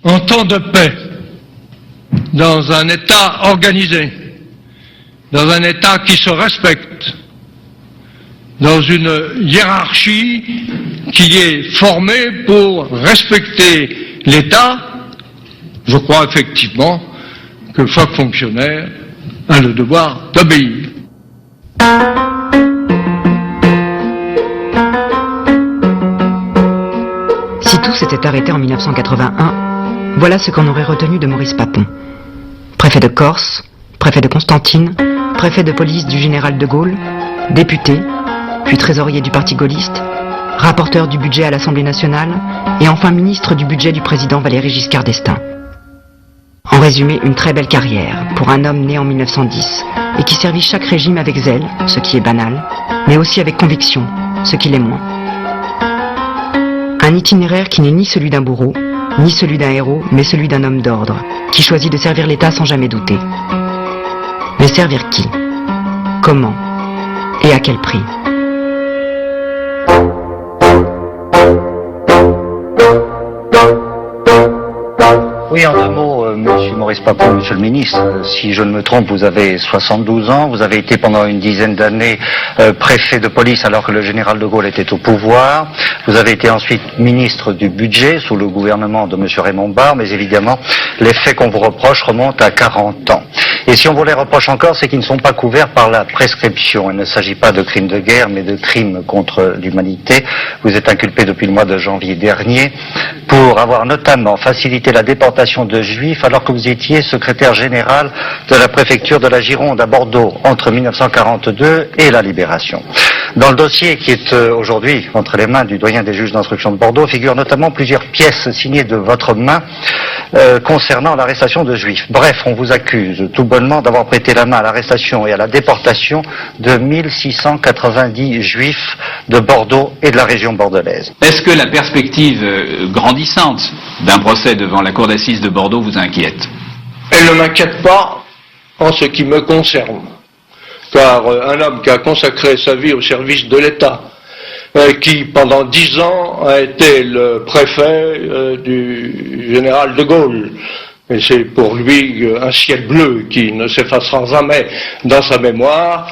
en temps de paix, dans un État organisé, dans un État qui se respecte, dans une hiérarchie qui est formée pour respecter l'État, je crois effectivement que chaque fonctionnaire a le devoir d'obéir. Si tout s'était arrêté en 1981, voilà ce qu'on aurait retenu de Maurice Papon. Préfet de Corse, préfet de Constantine, préfet de police du général de Gaulle, député, puis trésorier du parti gaulliste, rapporteur du budget à l'Assemblée nationale et enfin ministre du budget du président Valéry Giscard d'Estaing. En résumé, une très belle carrière pour un homme né en 1910 et qui servit chaque régime avec zèle, ce qui est banal, mais aussi avec conviction, ce qui l'est moins. Un itinéraire qui n'est ni celui d'un bourreau, ni celui d'un héros, mais celui d'un homme d'ordre, qui choisit de servir l'État sans jamais douter. Mais servir qui? Comment? Et à quel prix? Oui, en deux mots, Monsieur Maurice Papon, Monsieur le Ministre, si je ne me trompe, vous avez 72 ans, vous avez été pendant une dizaine d'années préfet de police alors que le général de Gaulle était au pouvoir, vous avez été ensuite ministre du budget sous le gouvernement de Monsieur Raymond Barre, mais évidemment, les faits qu'on vous reproche remontent à 40 ans. Et si on vous les reproche encore, c'est qu'ils ne sont pas couverts par la prescription. Il ne s'agit pas de crimes de guerre, mais de crimes contre l'humanité. Vous êtes inculpé depuis le mois de janvier dernier pour avoir notamment facilité la déportation de Juifs alors que vous étiez secrétaire général de la préfecture de la Gironde à Bordeaux entre 1942 et la Libération. Dans le dossier qui est aujourd'hui entre les mains du doyen des juges d'instruction de Bordeaux figurent notamment plusieurs pièces signées de votre main concernant l'arrestation de Juifs. Bref, on vous accuse tout bonnement d'avoir prêté la main à l'arrestation et à la déportation de 1690 Juifs de Bordeaux et de la région bordelaise. Est-ce que la perspective grandissante d'un procès devant la cour d'assises de Bordeaux vous inquiète? Elle ne m'inquiète pas en ce qui me concerne, car un homme qui a consacré sa vie au service de l'État, qui pendant 10 ans a été le préfet du général de Gaulle, et c'est pour lui un ciel bleu qui ne s'effacera jamais dans sa mémoire,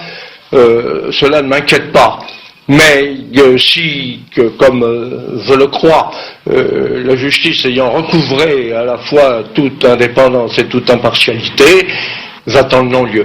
cela ne m'inquiète pas. Mais si, comme je le crois, la justice ayant recouvré à la fois toute indépendance et toute impartialité, j'attends le non-lieu.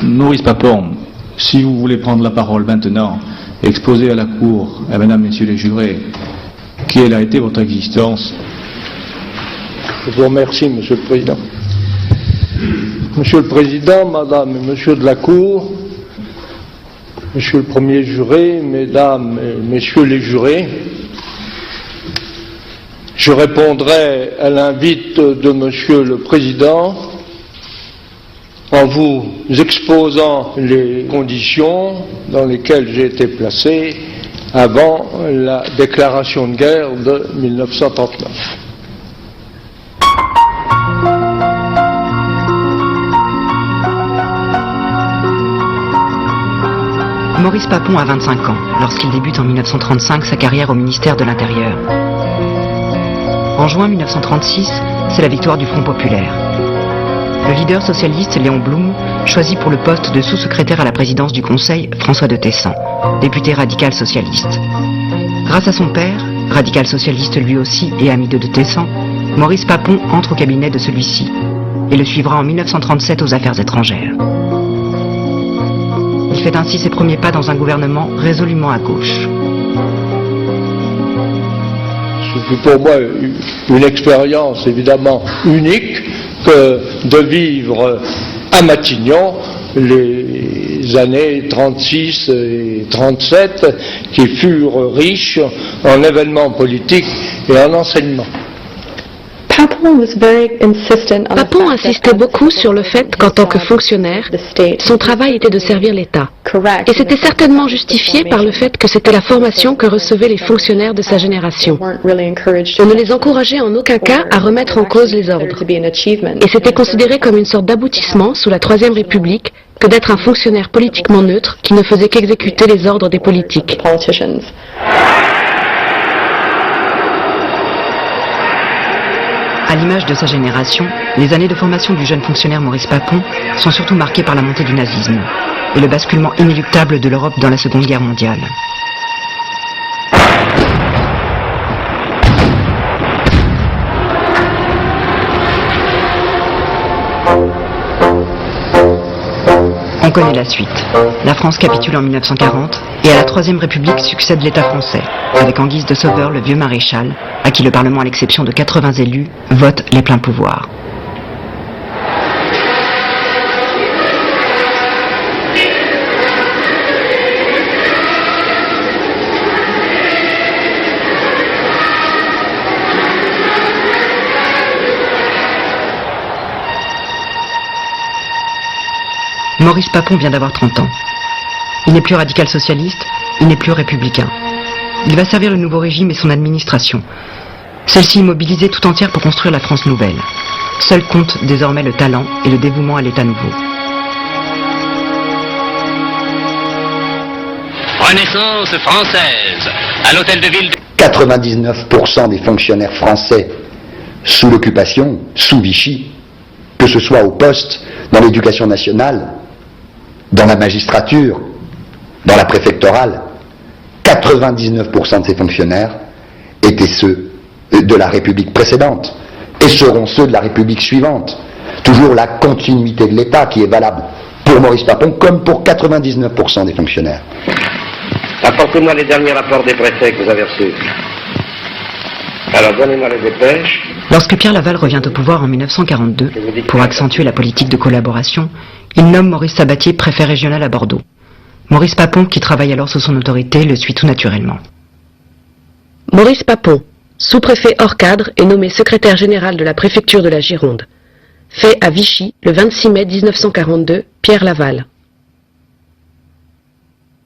Maurice Papon, si vous voulez prendre la parole maintenant, exposer à la Cour, à Mesdames, Messieurs les jurés, quelle a été votre existence? Je vous remercie, Monsieur le Président. Monsieur le Président, Madame et Monsieur de la Cour, Monsieur le Premier juré, Mesdames et Messieurs les jurés, je répondrai à l'invite de Monsieur le Président en vous exposant les conditions dans lesquelles j'ai été placé avant la déclaration de guerre de 1939. Maurice Papon a 25 ans lorsqu'il débute en 1935 sa carrière au ministère de l'Intérieur. En juin 1936, c'est la victoire du Front populaire. Le leader socialiste Léon Blum choisit pour le poste de sous-secrétaire à la présidence du Conseil François de Tessan, député radical socialiste. Grâce à son père, radical socialiste lui aussi et ami de Tessan, Maurice Papon entre au cabinet de celui-ci et le suivra en 1937 aux affaires étrangères. Il fait ainsi ses premiers pas dans un gouvernement résolument à gauche. C'est pour moi une expérience évidemment unique que de vivre à Matignon les années 36 et 37 qui furent riches en événements politiques et en enseignements. Papon insistait beaucoup sur le fait qu'en tant que fonctionnaire, son travail était de servir l'État. Et c'était certainement justifié par le fait que c'était la formation que recevaient les fonctionnaires de sa génération. On ne les encourageait en aucun cas à remettre en cause les ordres. Et c'était considéré comme une sorte d'aboutissement sous la Troisième République que d'être un fonctionnaire politiquement neutre qui ne faisait qu'exécuter les ordres des politiques. À l'image de sa génération, les années de formation du jeune fonctionnaire Maurice Papon sont surtout marquées par la montée du nazisme et le basculement inéluctable de l'Europe dans la Seconde Guerre mondiale. On connaît la suite. La France capitule en 1940 et à la Troisième République succède l'État français, avec en guise de sauveur le vieux maréchal, à qui le Parlement, à l'exception de 80 élus, vote les pleins pouvoirs. Maurice Papon vient d'avoir 30 ans. Il n'est plus radical socialiste, il n'est plus républicain. Il va servir le nouveau régime et son administration. Celle-ci est mobilisée tout entière pour construire la France nouvelle. Seul compte désormais le talent et le dévouement à l'État nouveau. Renaissance française, à l'hôtel de ville. 99% des fonctionnaires français sous l'occupation, sous Vichy, que ce soit au poste, dans l'éducation nationale, dans la magistrature, dans la préfectorale, 99% de ces fonctionnaires étaient ceux de la République précédente et seront ceux de la République suivante. Toujours la continuité de l'État qui est valable pour Maurice Papon comme pour 99% des fonctionnaires. Apportez-moi les derniers rapports des préfets que vous avez reçus. Alors donnez-moi les dépêches. Lorsque Pierre Laval revient au pouvoir en 1942, pour accentuer la politique de collaboration, il nomme Maurice Sabatier préfet régional à Bordeaux. Maurice Papon, qui travaille alors sous son autorité, le suit tout naturellement. Maurice Papon, sous-préfet hors cadre, est nommé secrétaire général de la préfecture de la Gironde. Fait à Vichy, le 26 mai 1942, Pierre Laval.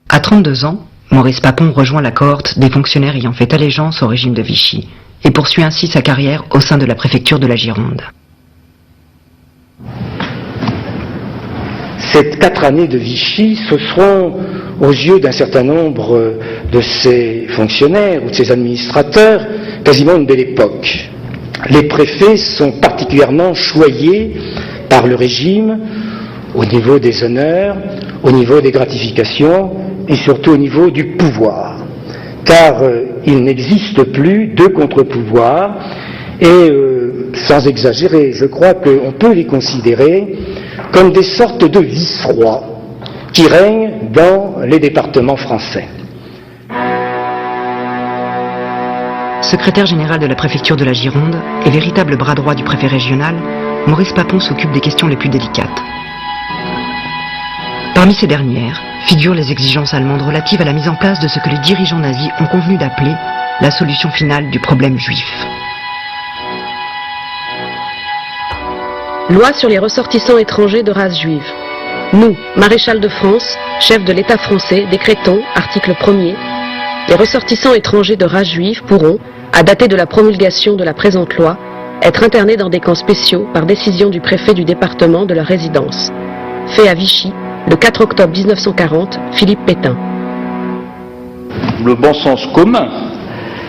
À 32 ans, Maurice Papon rejoint la cohorte des fonctionnaires ayant fait allégeance au régime de Vichy et poursuit ainsi sa carrière au sein de la préfecture de la Gironde. Ces 4 années de Vichy, ce seront, aux yeux d'un certain nombre de ces fonctionnaires ou de ces administrateurs, quasiment une belle époque. Les préfets sont particulièrement choyés par le régime au niveau des honneurs, au niveau des gratifications et surtout au niveau du pouvoir. Car il n'existe plus de contre-pouvoir et, sans exagérer, je crois qu'on peut les considérer comme des sortes de vice-rois qui règnent dans les départements français. Secrétaire général de la préfecture de la Gironde et véritable bras droit du préfet régional, Maurice Papon s'occupe des questions les plus délicates. Parmi ces dernières figurent les exigences allemandes relatives à la mise en place de ce que les dirigeants nazis ont convenu d'appeler la solution finale du problème juif. Loi sur les ressortissants étrangers de race juive. Nous, maréchal de France, chef de l'État français, décrétons, article 1er, les ressortissants étrangers de race juive pourront, à dater de la promulgation de la présente loi, être internés dans des camps spéciaux par décision du préfet du département de leur résidence. Fait à Vichy, le 4 octobre 1940, Philippe Pétain. Le bon sens commun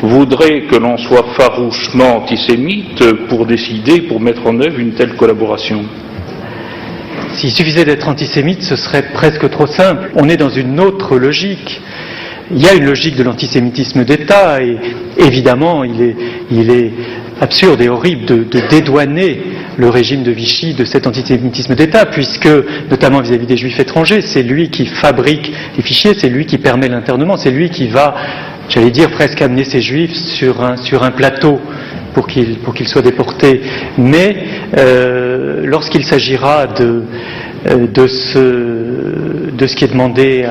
voudrait que l'on soit farouchement antisémite pour décider, pour mettre en œuvre une telle collaboration. S'il suffisait d'être antisémite, ce serait presque trop simple. On est dans une autre logique. Il y a une logique de l'antisémitisme d'État et évidemment il est absurde et horrible de dédouaner le régime de Vichy de cet antisémitisme d'État, puisque, notamment vis-à-vis des juifs étrangers, c'est lui qui fabrique les fichiers, c'est lui qui permet l'internement, c'est lui qui va, j'allais dire, presque amener ces juifs sur un plateau pour qu'ils soient déportés. Mais lorsqu'il s'agira de ce qui est demandé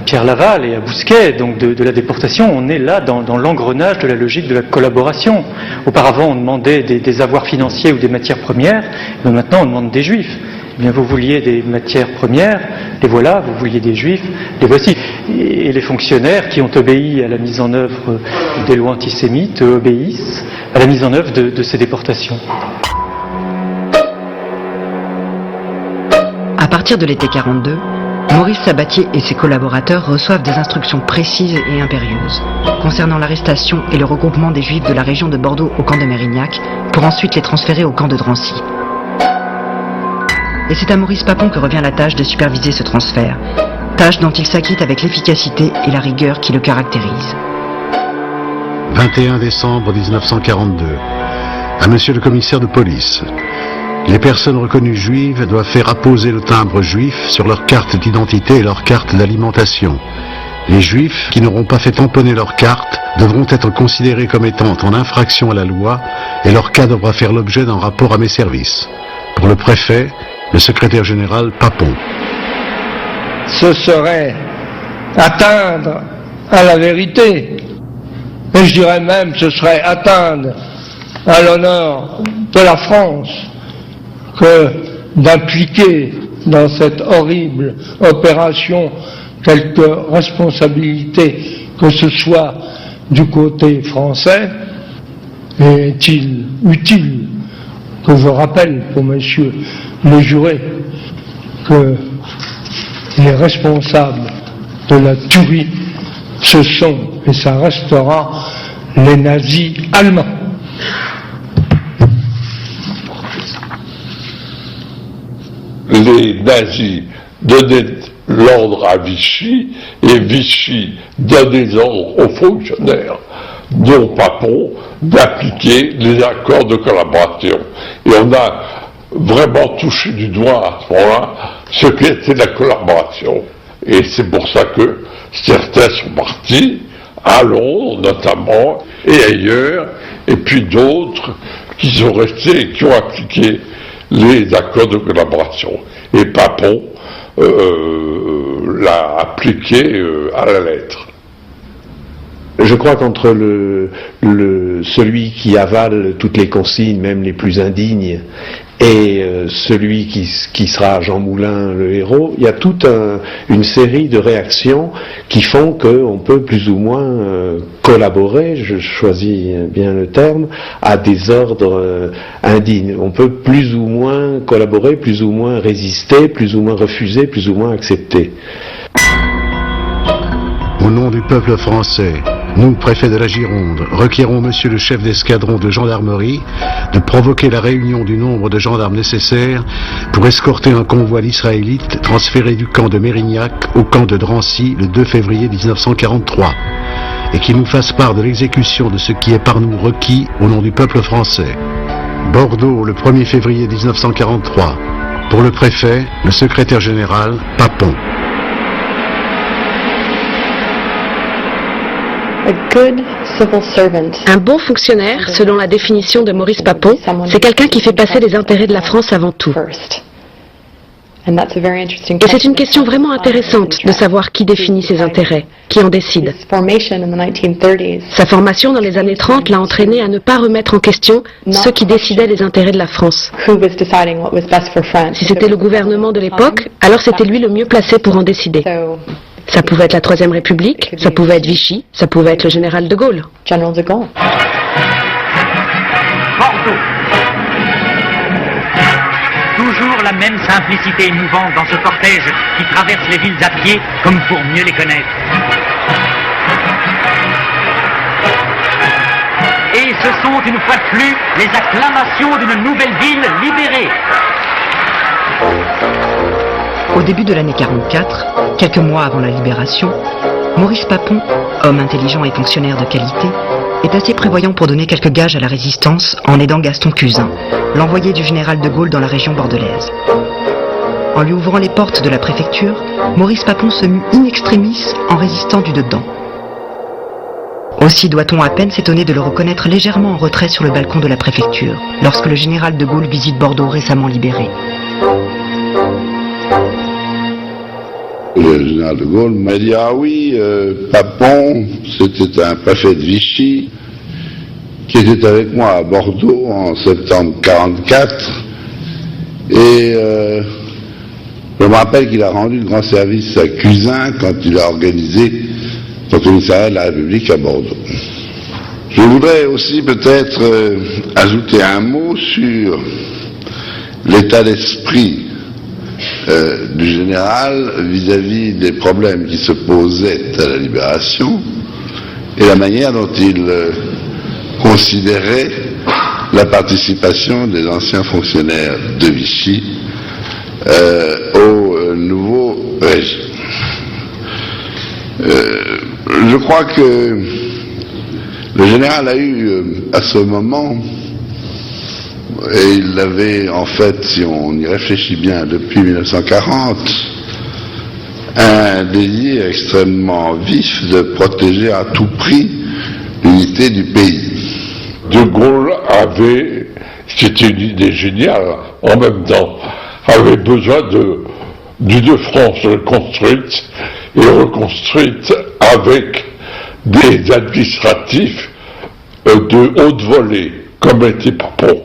Pierre Laval et à Bousquet, donc de la déportation, on est là dans l'engrenage de la logique de la collaboration. Auparavant, on demandait des avoirs financiers ou des matières premières, mais maintenant on demande des juifs. Eh bien, vous vouliez des matières premières, les voilà, vous vouliez des juifs, les voici. Et les fonctionnaires qui ont obéi à la mise en œuvre des lois antisémites obéissent à la mise en œuvre de ces déportations. À partir de l'été 42, Maurice Sabatier et ses collaborateurs reçoivent des instructions précises et impérieuses concernant l'arrestation et le regroupement des Juifs de la région de Bordeaux au camp de Mérignac pour ensuite les transférer au camp de Drancy. Et c'est à Maurice Papon que revient la tâche de superviser ce transfert, tâche dont il s'acquitte avec l'efficacité et la rigueur qui le caractérisent. 21 décembre 1942. À Monsieur le commissaire de police. Les personnes reconnues juives doivent faire apposer le timbre juif sur leur carte d'identité et leur carte d'alimentation. Les juifs qui n'auront pas fait tamponner leur carte devront être considérés comme étant en infraction à la loi et leur cas devra faire l'objet d'un rapport à mes services. Pour le préfet, le secrétaire général Papon. Ce serait atteindre à la vérité, et je dirais même ce serait atteindre à l'honneur de la France que d'impliquer dans cette horrible opération quelques responsabilités, que ce soit du côté français. Et est-il utile que je rappelle pour messieurs les jurés que les responsables de la tuerie, ce sont, et ça restera, les nazis allemands. Les nazis donnaient l'ordre à Vichy, et Vichy donnait l'ordre aux fonctionnaires, dont Papon, d'appliquer les accords de collaboration. Et on a vraiment touché du doigt à ce moment-là ce qu'était la collaboration. Et c'est pour ça que certains sont partis, à Londres notamment, et ailleurs, et puis d'autres qui sont restés et qui ont appliqué les accords de collaboration. Et Papon l'a appliqué à la lettre. Je crois qu'entre celui qui avale toutes les consignes, même les plus indignes, et celui qui sera Jean Moulin, le héros, il y a toute une série de réactions qui font qu'on peut plus ou moins collaborer, je choisis bien le terme, à des ordres indignes. On peut plus ou moins collaborer, plus ou moins résister, plus ou moins refuser, plus ou moins accepter. Au nom du peuple français, nous, préfet de la Gironde, requérons monsieur le chef d'escadron de gendarmerie de provoquer la réunion du nombre de gendarmes nécessaires pour escorter un convoi d'Israélites transféré du camp de Mérignac au camp de Drancy le 2 février 1943 et qu'il nous fasse part de l'exécution de ce qui est par nous requis au nom du peuple français. Bordeaux, le 1er février 1943. Pour le préfet, le secrétaire général, Papon. Un bon fonctionnaire, selon la définition de Maurice Papon, c'est quelqu'un qui fait passer les intérêts de la France avant tout. Et c'est une question vraiment intéressante de savoir qui définit ces intérêts, qui en décide. Sa formation dans les années 30 l'a entraîné à ne pas remettre en question ceux qui décidaient des intérêts de la France. Si c'était le gouvernement de l'époque, alors c'était lui le mieux placé pour en décider. Ça pouvait être la Troisième République, ça pouvait être Vichy, ça pouvait être le général de Gaulle. Bordeaux. Toujours la même simplicité émouvante dans ce cortège qui traverse les villes à pied comme pour mieux les connaître. Et ce sont une fois de plus les acclamations d'une nouvelle ville libérée. Au début de l'année 44, quelques mois avant la libération, Maurice Papon, homme intelligent et fonctionnaire de qualité, est assez prévoyant pour donner quelques gages à la résistance en aidant Gaston Cusin, l'envoyé du général de Gaulle dans la région bordelaise. En lui ouvrant les portes de la préfecture, Maurice Papon se mue in extremis en résistant du dedans. Aussi doit-on à peine s'étonner de le reconnaître légèrement en retrait sur le balcon de la préfecture, lorsque le général de Gaulle visite Bordeaux récemment libéré. Et le général de Gaulle m'a dit « Ah oui, Papon, c'était un préfet de Vichy qui était avec moi à Bordeaux en septembre 1944 et je me rappelle qu'il a rendu de grand service à Cuzin quand il a organisé son commissariat de la République à Bordeaux. » Je voudrais aussi peut-être ajouter un mot sur l'état d'esprit du général vis-à-vis des problèmes qui se posaient à la Libération et la manière dont il considérait la participation des anciens fonctionnaires de Vichy au nouveau régime. Je crois que le général a eu à ce moment, et il l'avait en fait, si on y réfléchit bien, depuis 1940, un désir extrêmement vif de protéger à tout prix l'unité du pays. De Gaulle avait, c'était une idée géniale, en même temps, avait besoin d'une France reconstruite, et reconstruite avec des administratifs de haute volée, comme était Papon.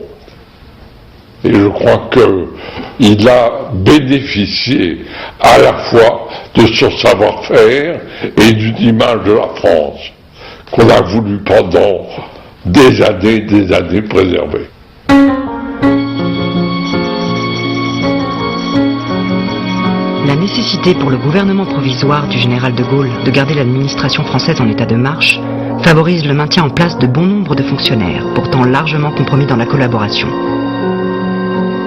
Et je crois qu'il a bénéficié à la fois de son savoir-faire et d'une image de la France qu'on a voulu pendant des années préserver. La nécessité pour le gouvernement provisoire du général de Gaulle de garder l'administration française en état de marche favorise le maintien en place de bon nombre de fonctionnaires, pourtant largement compromis dans la collaboration.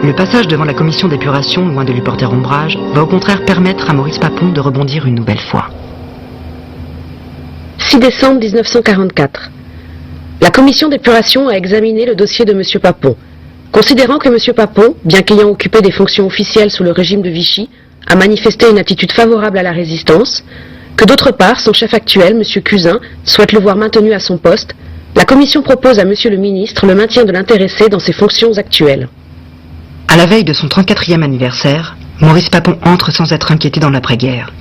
Le passage devant la commission d'épuration, loin de lui porter ombrage, va au contraire permettre à Maurice Papon de rebondir une nouvelle fois. 6 décembre 1944. La commission d'épuration a examiné le dossier de M. Papon. Considérant que M. Papon, bien qu'ayant occupé des fonctions officielles sous le régime de Vichy, a manifesté une attitude favorable à la résistance, que d'autre part, son chef actuel, M. Cuzin, souhaite le voir maintenu à son poste, la commission propose à M. le ministre le maintien de l'intéressé dans ses fonctions actuelles. À la veille de son 34e anniversaire, Maurice Papon entre sans être inquiété dans l'après-guerre.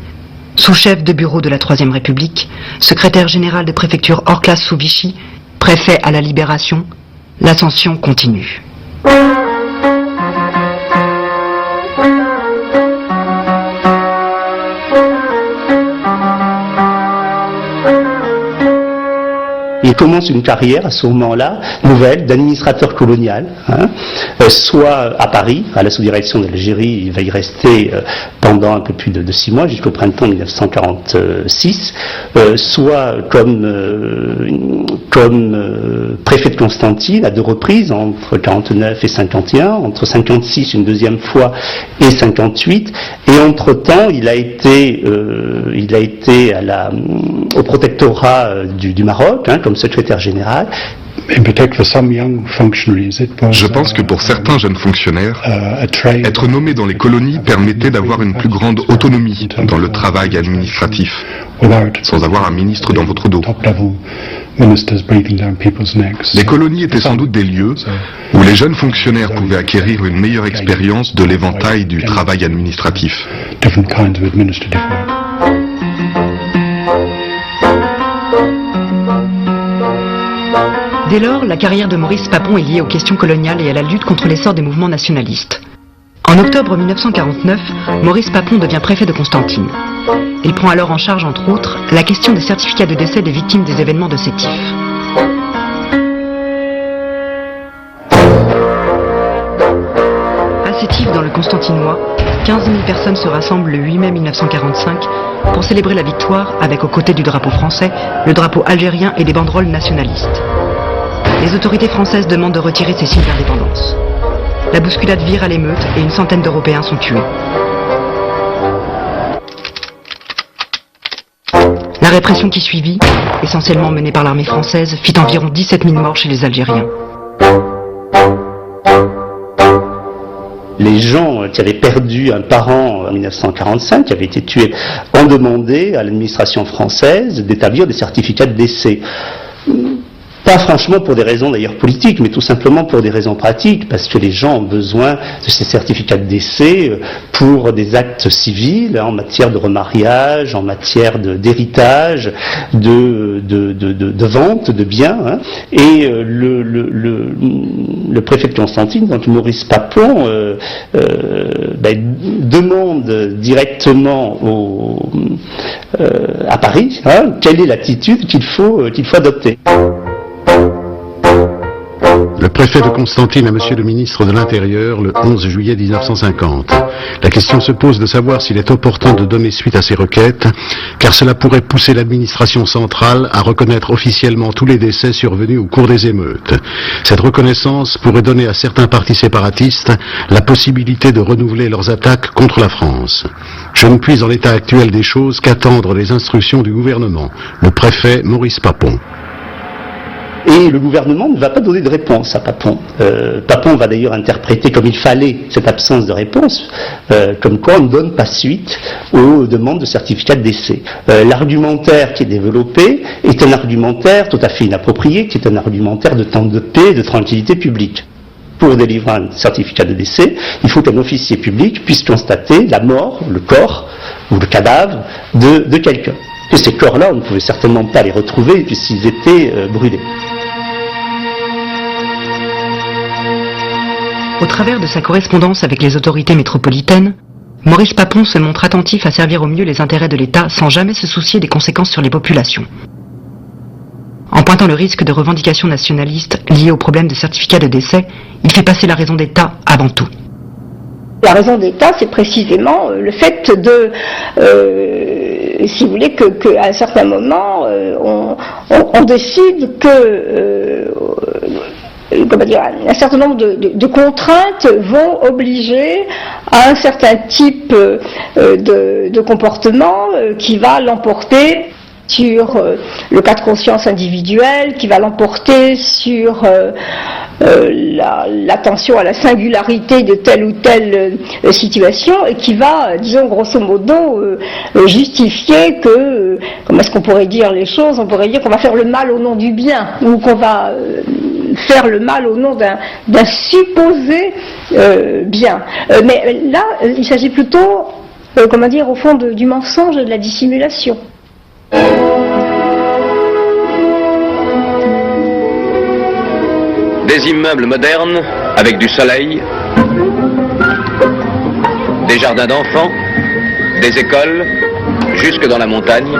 Sous-chef de bureau de la Troisième République, secrétaire général de préfecture hors classe sous Vichy, préfet à la Libération, l'ascension continue. Il commence une carrière à ce moment-là, nouvelle, d'administrateur colonial, soit à Paris, à la sous-direction d'Algérie, il va y rester pendant un peu plus de 6 mois, jusqu'au printemps 1946, soit comme préfet de Constantine à 2 reprises, entre 49 et 51, entre 56 une deuxième fois et 58, et entre-temps il a été au protectorat du Maroc, comme secrétaire général. Je pense que pour certains jeunes fonctionnaires, être nommé dans les colonies permettait d'avoir une plus grande autonomie dans le travail administratif, sans avoir un ministre dans votre dos. Les colonies étaient sans doute des lieux où les jeunes fonctionnaires pouvaient acquérir une meilleure expérience de l'éventail du travail administratif. Dès lors, la carrière de Maurice Papon est liée aux questions coloniales et à la lutte contre l'essor des mouvements nationalistes. En octobre 1949, Maurice Papon devient préfet de Constantine. Il prend alors en charge, entre autres, la question des certificats de décès des victimes des événements de Sétif. À Sétif, dans le Constantinois, 15 000 personnes se rassemblent le 8 mai 1945 pour célébrer la victoire avec, aux côtés du drapeau français, le drapeau algérien et des banderoles nationalistes. Les autorités françaises demandent de retirer ces signes d'indépendance. La bousculade vire à l'émeute et une centaine d'Européens sont tués. La répression qui suivit, essentiellement menée par l'armée française, fit environ 17 000 morts chez les Algériens. Les gens qui avaient perdu un parent en 1945, qui avaient été tués, ont demandé à l'administration française d'établir des certificats de décès. Pas franchement pour des raisons d'ailleurs politiques, mais tout simplement pour des raisons pratiques, parce que les gens ont besoin de ces certificats de décès pour des actes civils, en matière de remariage, en matière d'héritage, de vente de biens. Hein. Et le préfet de Constantine, donc Maurice Papon, demande directement à Paris quelle est l'attitude qu'il faut adopter. Le préfet de Constantine à Monsieur le ministre de l'Intérieur le 11 juillet 1950. La question se pose de savoir s'il est opportun de donner suite à ces requêtes, car cela pourrait pousser l'administration centrale à reconnaître officiellement tous les décès survenus au cours des émeutes. Cette reconnaissance pourrait donner à certains partis séparatistes la possibilité de renouveler leurs attaques contre la France. Je ne puis en l'état actuel des choses qu'attendre les instructions du gouvernement. Le préfet Maurice Papon. Et le gouvernement ne va pas donner de réponse à Papon. Papon va d'ailleurs interpréter comme il fallait cette absence de réponse, comme quoi on ne donne pas suite aux demandes de certificat de décès. L'argumentaire qui est développé est un argumentaire tout à fait inapproprié, qui est un argumentaire de temps de paix et de tranquillité publique. Pour délivrer un certificat de décès, il faut qu'un officier public puisse constater la mort, le corps ou le cadavre de quelqu'un. Et ces corps-là, on ne pouvait certainement pas les retrouver puisqu'ils étaient brûlés. Au travers de sa correspondance avec les autorités métropolitaines, Maurice Papon se montre attentif à servir au mieux les intérêts de l'État sans jamais se soucier des conséquences sur les populations. En pointant le risque de revendications nationalistes liées au problème de certificat de décès, il fait passer la raison d'État avant tout. La raison d'État, c'est précisément le fait de, si vous voulez, qu'à un certain moment, on décide que un certain nombre de contraintes vont obliger à un certain type de comportement qui va l'emporter sur le cas de conscience individuel, qui va l'emporter sur l'attention à la singularité de telle ou telle situation et qui va, disons grosso modo, justifier que, comment est-ce qu'on pourrait dire les choses, on pourrait dire qu'on va faire le mal au nom du bien, ou qu'on va faire le mal au nom d'un supposé bien. Mais là, il s'agit plutôt, comment dire, au fond du mensonge et de la dissimulation. Des immeubles modernes avec du soleil, des jardins d'enfants, des écoles, jusque dans la montagne,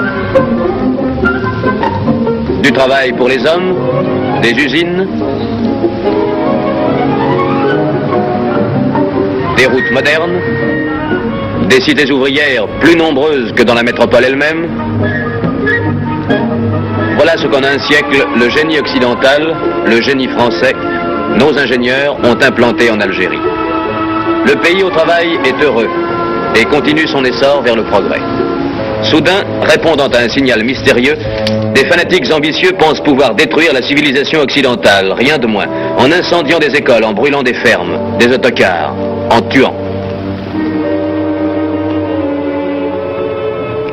du travail pour les hommes, des usines, des routes modernes, des cités ouvrières plus nombreuses que dans la métropole elle-même. Voilà ce qu'en un siècle, le génie occidental, le génie français, nos ingénieurs ont implanté en Algérie. Le pays au travail est heureux et continue son essor vers le progrès. Soudain, répondant à un signal mystérieux, des fanatiques ambitieux pensent pouvoir détruire la civilisation occidentale, rien de moins, en incendiant des écoles, en brûlant des fermes, des autocars, en tuant.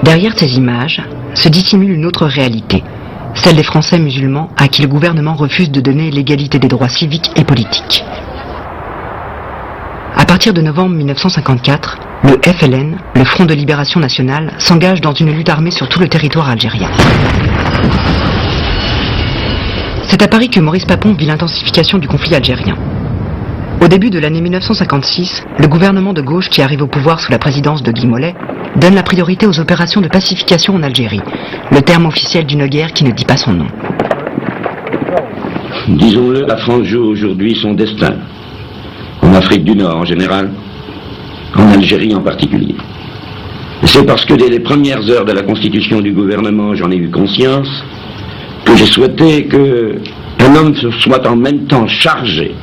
Derrière ces images se dissimule une autre réalité, celle des Français musulmans à qui le gouvernement refuse de donner l'égalité des droits civiques et politiques. À partir de novembre 1954, le FLN, le Front de Libération Nationale, s'engage dans une lutte armée sur tout le territoire algérien. C'est à Paris que Maurice Papon vit l'intensification du conflit algérien. Au début de l'année 1956, le gouvernement de gauche qui arrive au pouvoir sous la présidence de Guy Mollet donne la priorité aux opérations de pacification en Algérie, le terme officiel d'une guerre qui ne dit pas son nom. Disons-le, la France joue aujourd'hui son destin, en Afrique du Nord en général, en Algérie en particulier. C'est parce que dès les premières heures de la constitution du gouvernement, j'en ai eu conscience, que j'ai souhaité qu'un homme soit en même temps chargé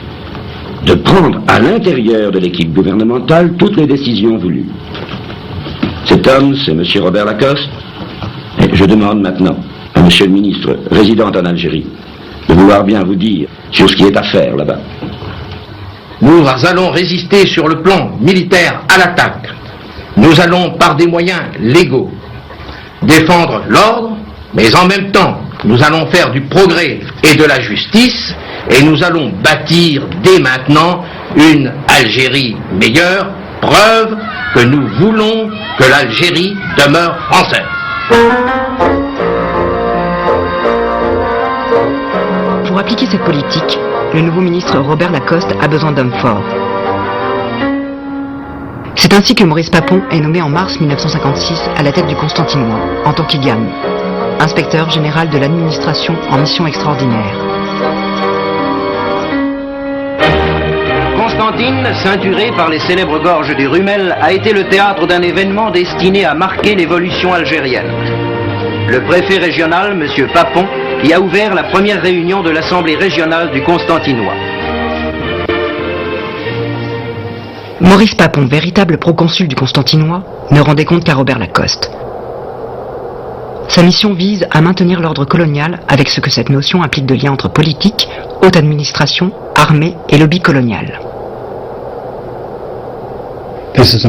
de prendre à l'intérieur de l'équipe gouvernementale toutes les décisions voulues. Cet homme, c'est M. Robert Lacoste, et je demande maintenant à M. le ministre résident en Algérie de vouloir bien vous dire sur ce qui est à faire là-bas. Nous allons résister sur le plan militaire à l'attaque. Nous allons, par des moyens légaux, défendre l'ordre, mais en même temps nous allons faire du progrès et de la justice, et nous allons bâtir dès maintenant une Algérie meilleure, preuve que nous voulons que l'Algérie demeure française. Pour appliquer cette politique, le nouveau ministre Robert Lacoste a besoin d'hommes forts. C'est ainsi que Maurice Papon est nommé en mars 1956 à la tête du Constantinois, en tant qu'IGAM, inspecteur général de l'administration en mission extraordinaire. Constantine, ceinturée par les célèbres gorges du Rumel, a été le théâtre d'un événement destiné à marquer l'évolution algérienne. Le préfet régional, M. Papon, y a ouvert la première réunion de l'Assemblée régionale du Constantinois. Maurice Papon, véritable proconsul du Constantinois, ne rendait compte qu'à Robert Lacoste. Sa mission vise à maintenir l'ordre colonial avec ce que cette notion implique de lien entre politique, haute administration, armée et lobby colonial. C'est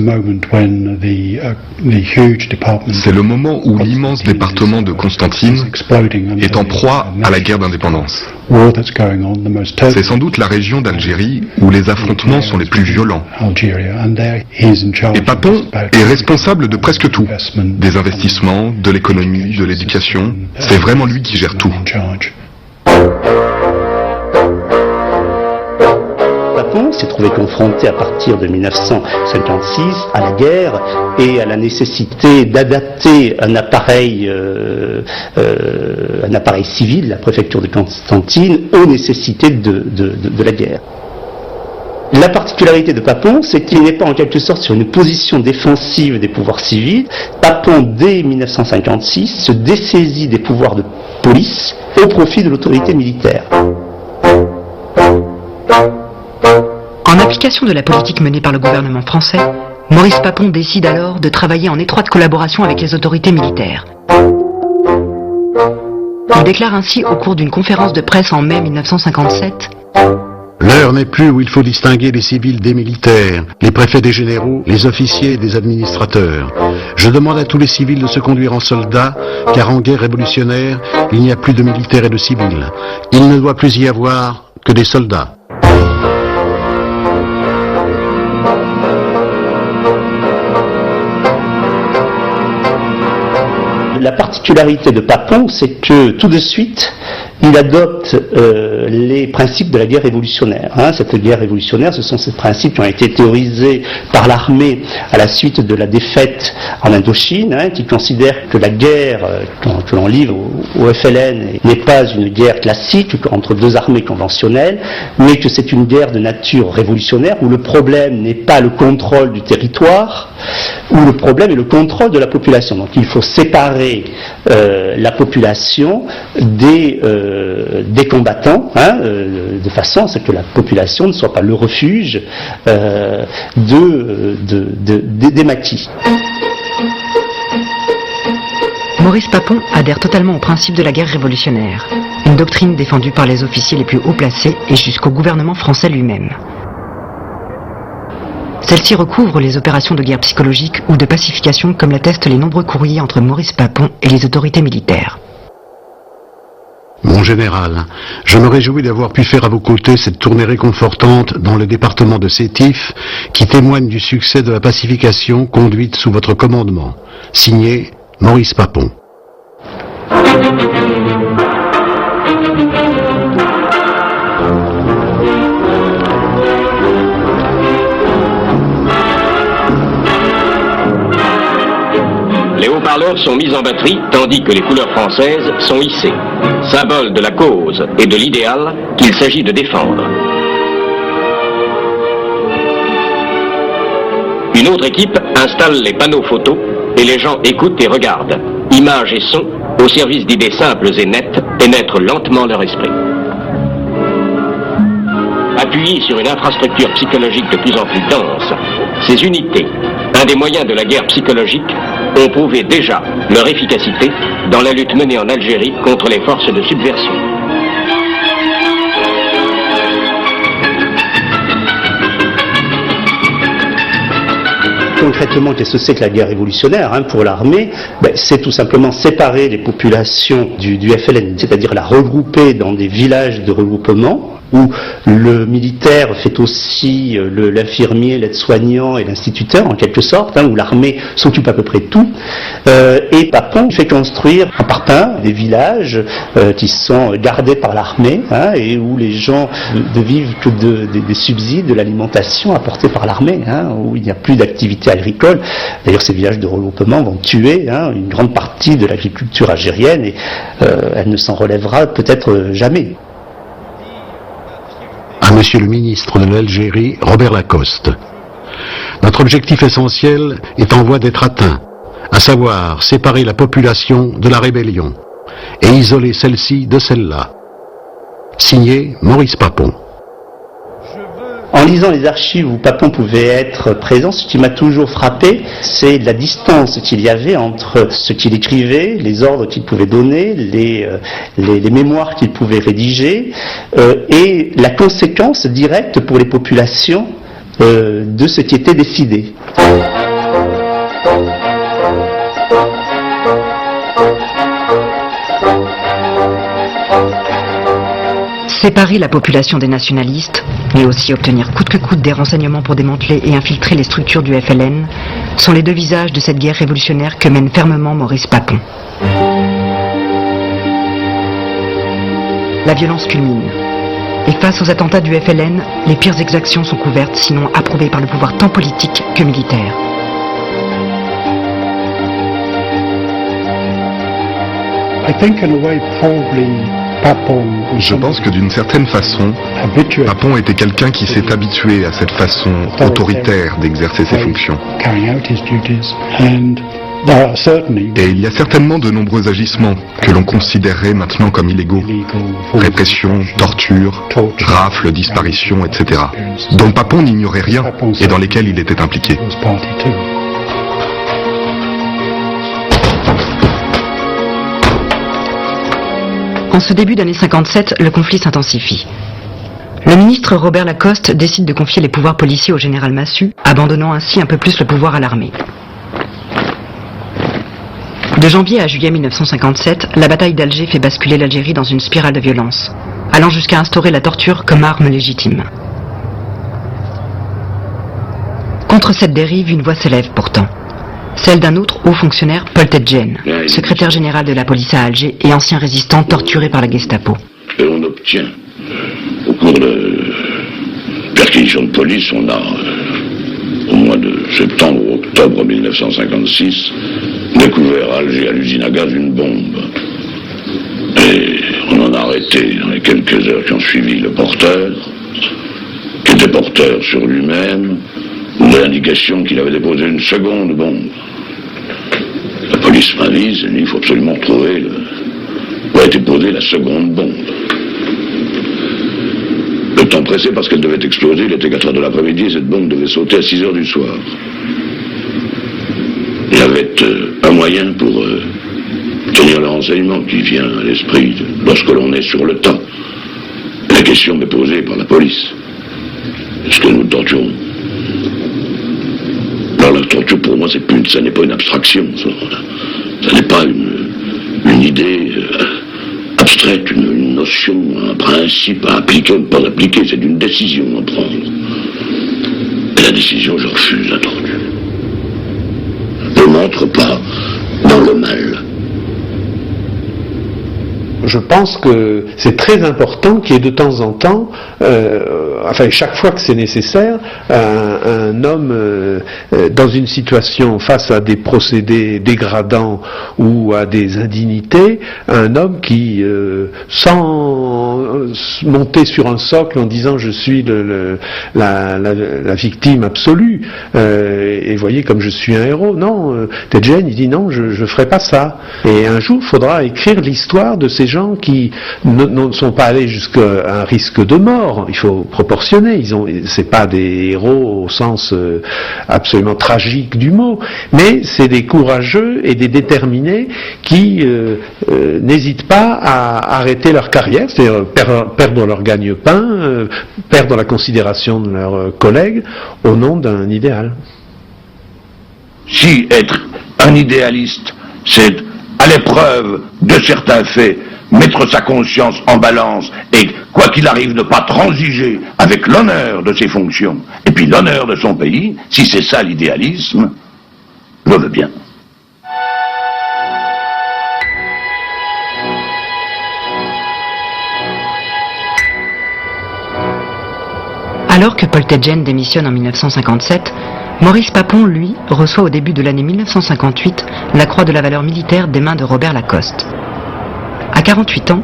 le moment où l'immense département de Constantine est en proie à la guerre d'indépendance. C'est sans doute la région d'Algérie où les affrontements sont les plus violents. Et Papon est responsable de presque tout, des investissements, de l'économie, de l'éducation. C'est vraiment lui qui gère tout. Papon s'est trouvé confronté à partir de 1956 à la guerre et à la nécessité d'adapter un appareil civil, la préfecture de Constantine, aux nécessités de la guerre. La particularité de Papon, c'est qu'il n'est pas en quelque sorte sur une position défensive des pouvoirs civils. Papon, dès 1956, se dessaisit des pouvoirs de police au profit de l'autorité militaire. En application de la politique menée par le gouvernement français, Maurice Papon décide alors de travailler en étroite collaboration avec les autorités militaires. Il déclare ainsi au cours d'une conférence de presse en mai 1957 : L'heure n'est plus où il faut distinguer les civils des militaires, les préfets des généraux, les officiers des administrateurs. Je demande à tous les civils de se conduire en soldats, car en guerre révolutionnaire, il n'y a plus de militaires et de civils. Il ne doit plus y avoir que des soldats. La particularité de Papon, c'est que tout de suite, il adopte les principes de la guerre révolutionnaire. Cette guerre révolutionnaire, ce sont ces principes qui ont été théorisés par l'armée à la suite de la défaite en Indochine, qui considère que la guerre que l'on livre au FLN n'est pas une guerre classique entre deux armées conventionnelles, mais que c'est une guerre de nature révolutionnaire où le problème n'est pas le contrôle du territoire, où le problème est le contrôle de la population. Donc il faut séparer la population des combattants, de façon à ce que la population ne soit pas le refuge des maquis. Maurice Papon adhère totalement au principe de la guerre révolutionnaire, une doctrine défendue par les officiers les plus haut placés et jusqu'au gouvernement français lui-même. Celle-ci recouvre les opérations de guerre psychologique ou de pacification, comme l'attestent les nombreux courriers entre Maurice Papon et les autorités militaires. Mon général, je me réjouis d'avoir pu faire à vos côtés cette tournée réconfortante dans le département de Sétif, qui témoigne du succès de la pacification conduite sous votre commandement. Signé Maurice Papon. Les haut-parleurs sont mis en batterie tandis que les couleurs françaises sont hissées, symbole de la cause et de l'idéal qu'il s'agit de défendre. Une autre équipe installe les panneaux photos et les gens écoutent et regardent. Images et sons au service d'idées simples et nettes pénètrent lentement leur esprit. Appuyées sur une infrastructure psychologique de plus en plus dense, ces unités, un des moyens de la guerre psychologique, ont prouvé déjà leur efficacité dans la lutte menée en Algérie contre les forces de subversion. concrètement, qu'est-ce que c'est que la guerre révolutionnaire pour l'armée? C'est tout simplement séparer les populations du FLN, c'est-à-dire la regrouper dans des villages de regroupement, où le militaire fait aussi l'infirmier, l'aide-soignant et l'instituteur en quelque sorte, où l'armée s'occupe à peu près de tout. Et Papon fait construire un par un des villages qui sont gardés par l'armée et où les gens ne vivent que des subsides, de l'alimentation apportée par l'armée, où il n'y a plus d'activité agricole. D'ailleurs, ces villages de regroupement vont tuer une grande partie de l'agriculture algérienne et elle ne s'en relèvera peut-être jamais. À Monsieur le ministre de l'Algérie, Robert Lacoste. Notre objectif essentiel est en voie d'être atteint, à savoir séparer la population de la rébellion et isoler celle-ci de celle-là. Signé Maurice Papon. En lisant les archives où Papon pouvait être présent, ce qui m'a toujours frappé, c'est la distance qu'il y avait entre ce qu'il écrivait, les ordres qu'il pouvait donner, les mémoires qu'il pouvait rédiger, et la conséquence directe pour les populations de ce qui était décidé. Séparer la population des nationalistes, mais aussi obtenir coûte que coûte des renseignements pour démanteler et infiltrer les structures du FLN, sont les deux visages de cette guerre révolutionnaire que mène fermement Maurice Papon. La violence culmine. Et face aux attentats du FLN, les pires exactions sont couvertes, sinon approuvées par le pouvoir tant politique que militaire. Je pense que d'une certaine façon, Papon était quelqu'un qui s'est habitué à cette façon autoritaire d'exercer ses fonctions. Et il y a certainement de nombreux agissements que l'on considérerait maintenant comme illégaux. Répression, torture, rafles, disparitions, etc. dont Papon n'ignorait rien et dans lesquels il était impliqué. En ce début d'année 57, le conflit s'intensifie. Le ministre Robert Lacoste décide de confier les pouvoirs policiers au général Massu, abandonnant ainsi un peu plus le pouvoir à l'armée. De janvier à juillet 1957, la bataille d'Alger fait basculer l'Algérie dans une spirale de violence, allant jusqu'à instaurer la torture comme arme légitime. Contre cette dérive, une voix s'élève pourtant. Celle d'un autre haut fonctionnaire, Paul Tedjen, secrétaire général de la police à Alger et ancien résistant torturé par la Gestapo. Et on obtient, au cours de perquisitions de police, on a, au mois de septembre ou octobre 1956, découvert à Alger, à l'usine à gaz, une bombe. Et on en a arrêté dans les quelques heures qui ont suivi le porteur, qui était porteur sur lui-même, de l'indication qu'il avait déposé une seconde bombe. La police m'avise, il faut absolument trouver où a été posée la seconde bombe. Le temps pressé parce qu'elle devait exploser, il était 4 heures de l'après-midi et cette bombe devait sauter à 6 heures du soir. Il y avait un moyen pour tenir le renseignement qui vient à l'esprit lorsque l'on est sur le tas. La question m'est posée par la police. Est-ce que nous torturons? Alors la torture pour moi, ça n'est pas une abstraction, ça n'est pas une idée abstraite, une notion, un principe à appliquer ou ne pas appliquer, c'est une décision à prendre. Et la décision, je refuse la torture. Ne m'entre pas dans le mal. Je pense que c'est très important qu'il y ait de temps en temps, chaque fois que c'est nécessaire, un homme dans une situation face à des procédés dégradants ou à des indignités, un homme qui, sans monter sur un socle en disant je suis la victime absolue, et voyez comme je suis un héros, non, Tedjen il dit non, je ferai pas ça. Et un jour, il faudra écrire l'histoire de ces gens qui ne sont pas allés jusqu'à un risque de mort. Il faut proportionner. C'est pas des héros au sens absolument tragique du mot, mais c'est des courageux et des déterminés qui n'hésitent pas à arrêter leur carrière, c'est-à-dire perdre leur gagne-pain, perdre la considération de leurs collègues au nom d'un idéal. si être un idéaliste, c'est à l'épreuve de certains faits, mettre sa conscience en balance et, quoi qu'il arrive, ne pas transiger avec l'honneur de ses fonctions et puis l'honneur de son pays, si c'est ça l'idéalisme, je veux bien. Alors que Paul Tedjen démissionne en 1957, Maurice Papon, lui, reçoit au début de l'année 1958 la Croix de la valeur militaire des mains de Robert Lacoste. À 48 ans,